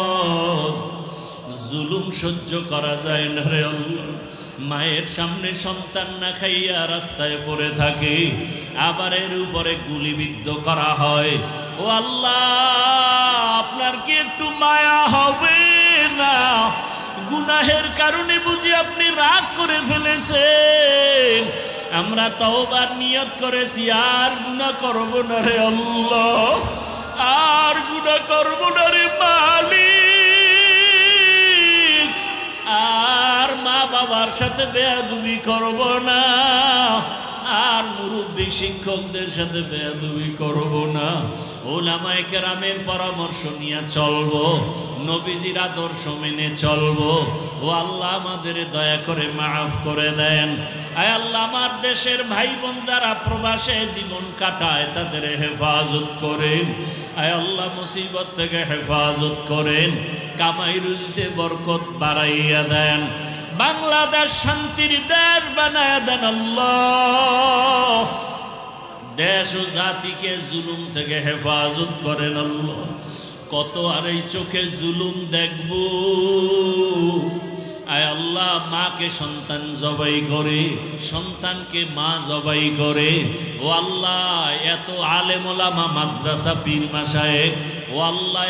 জুলুম সহ্য করা যায় না রে আল্লাহ মায়ের সামনে সন্তান না খাইয়া রাস্তায় পড়ে থাকে আবার এর উপরে গুলিবিদ্ধ করা হয় ও আল্লাহ আপনার কি একটু মায়া হবে না গুনাহের কারণে বুঝি আপনি রাগ করে ফেলেছেন আমরা তওবার নিয়ত করেছি আর গুনাহ করব না রে আল্লাহ আর গুনাহ করব না রে মালিক আর মা বাবার সাথে বেয়াদবি করব না আর মুরব্বী শিক্ষকদের সাথে বেয়াদবি করব না ওলামায়ে কেরামের পরামর্শ নিয়ে চলবো নবীজির আদর্শ মেনে চলবো ও আল্লাহ আমাদের দয়া করে মাফ করে দেন আয় আল্লাহ আমার দেশের ভাই বোন যারা প্রবাসে জীবন কাটায় তাদের হেফাজত করেন আয় আল্লাহ মুসিবত থেকে হেফাজত করেন কামাই রুজিতে বরকত বাড়াইয়া দেন বাংলাদেশ শান্তির দেশ বানায় দেন আল্লাহ দেশ ও জাতিকে জুলুম থেকে হেফাজত করেন আল্লাহ কত আর এই চোখে জুলুম দেখব আয় আল্লাহ মাকে সন্তান জবাই করে, সন্তানকে মা জবাই করে। ও আল্লাহ এত আলেম ওলামা, মাদ্রাসা, পীর মাশায়েখ, ও আল্লাহ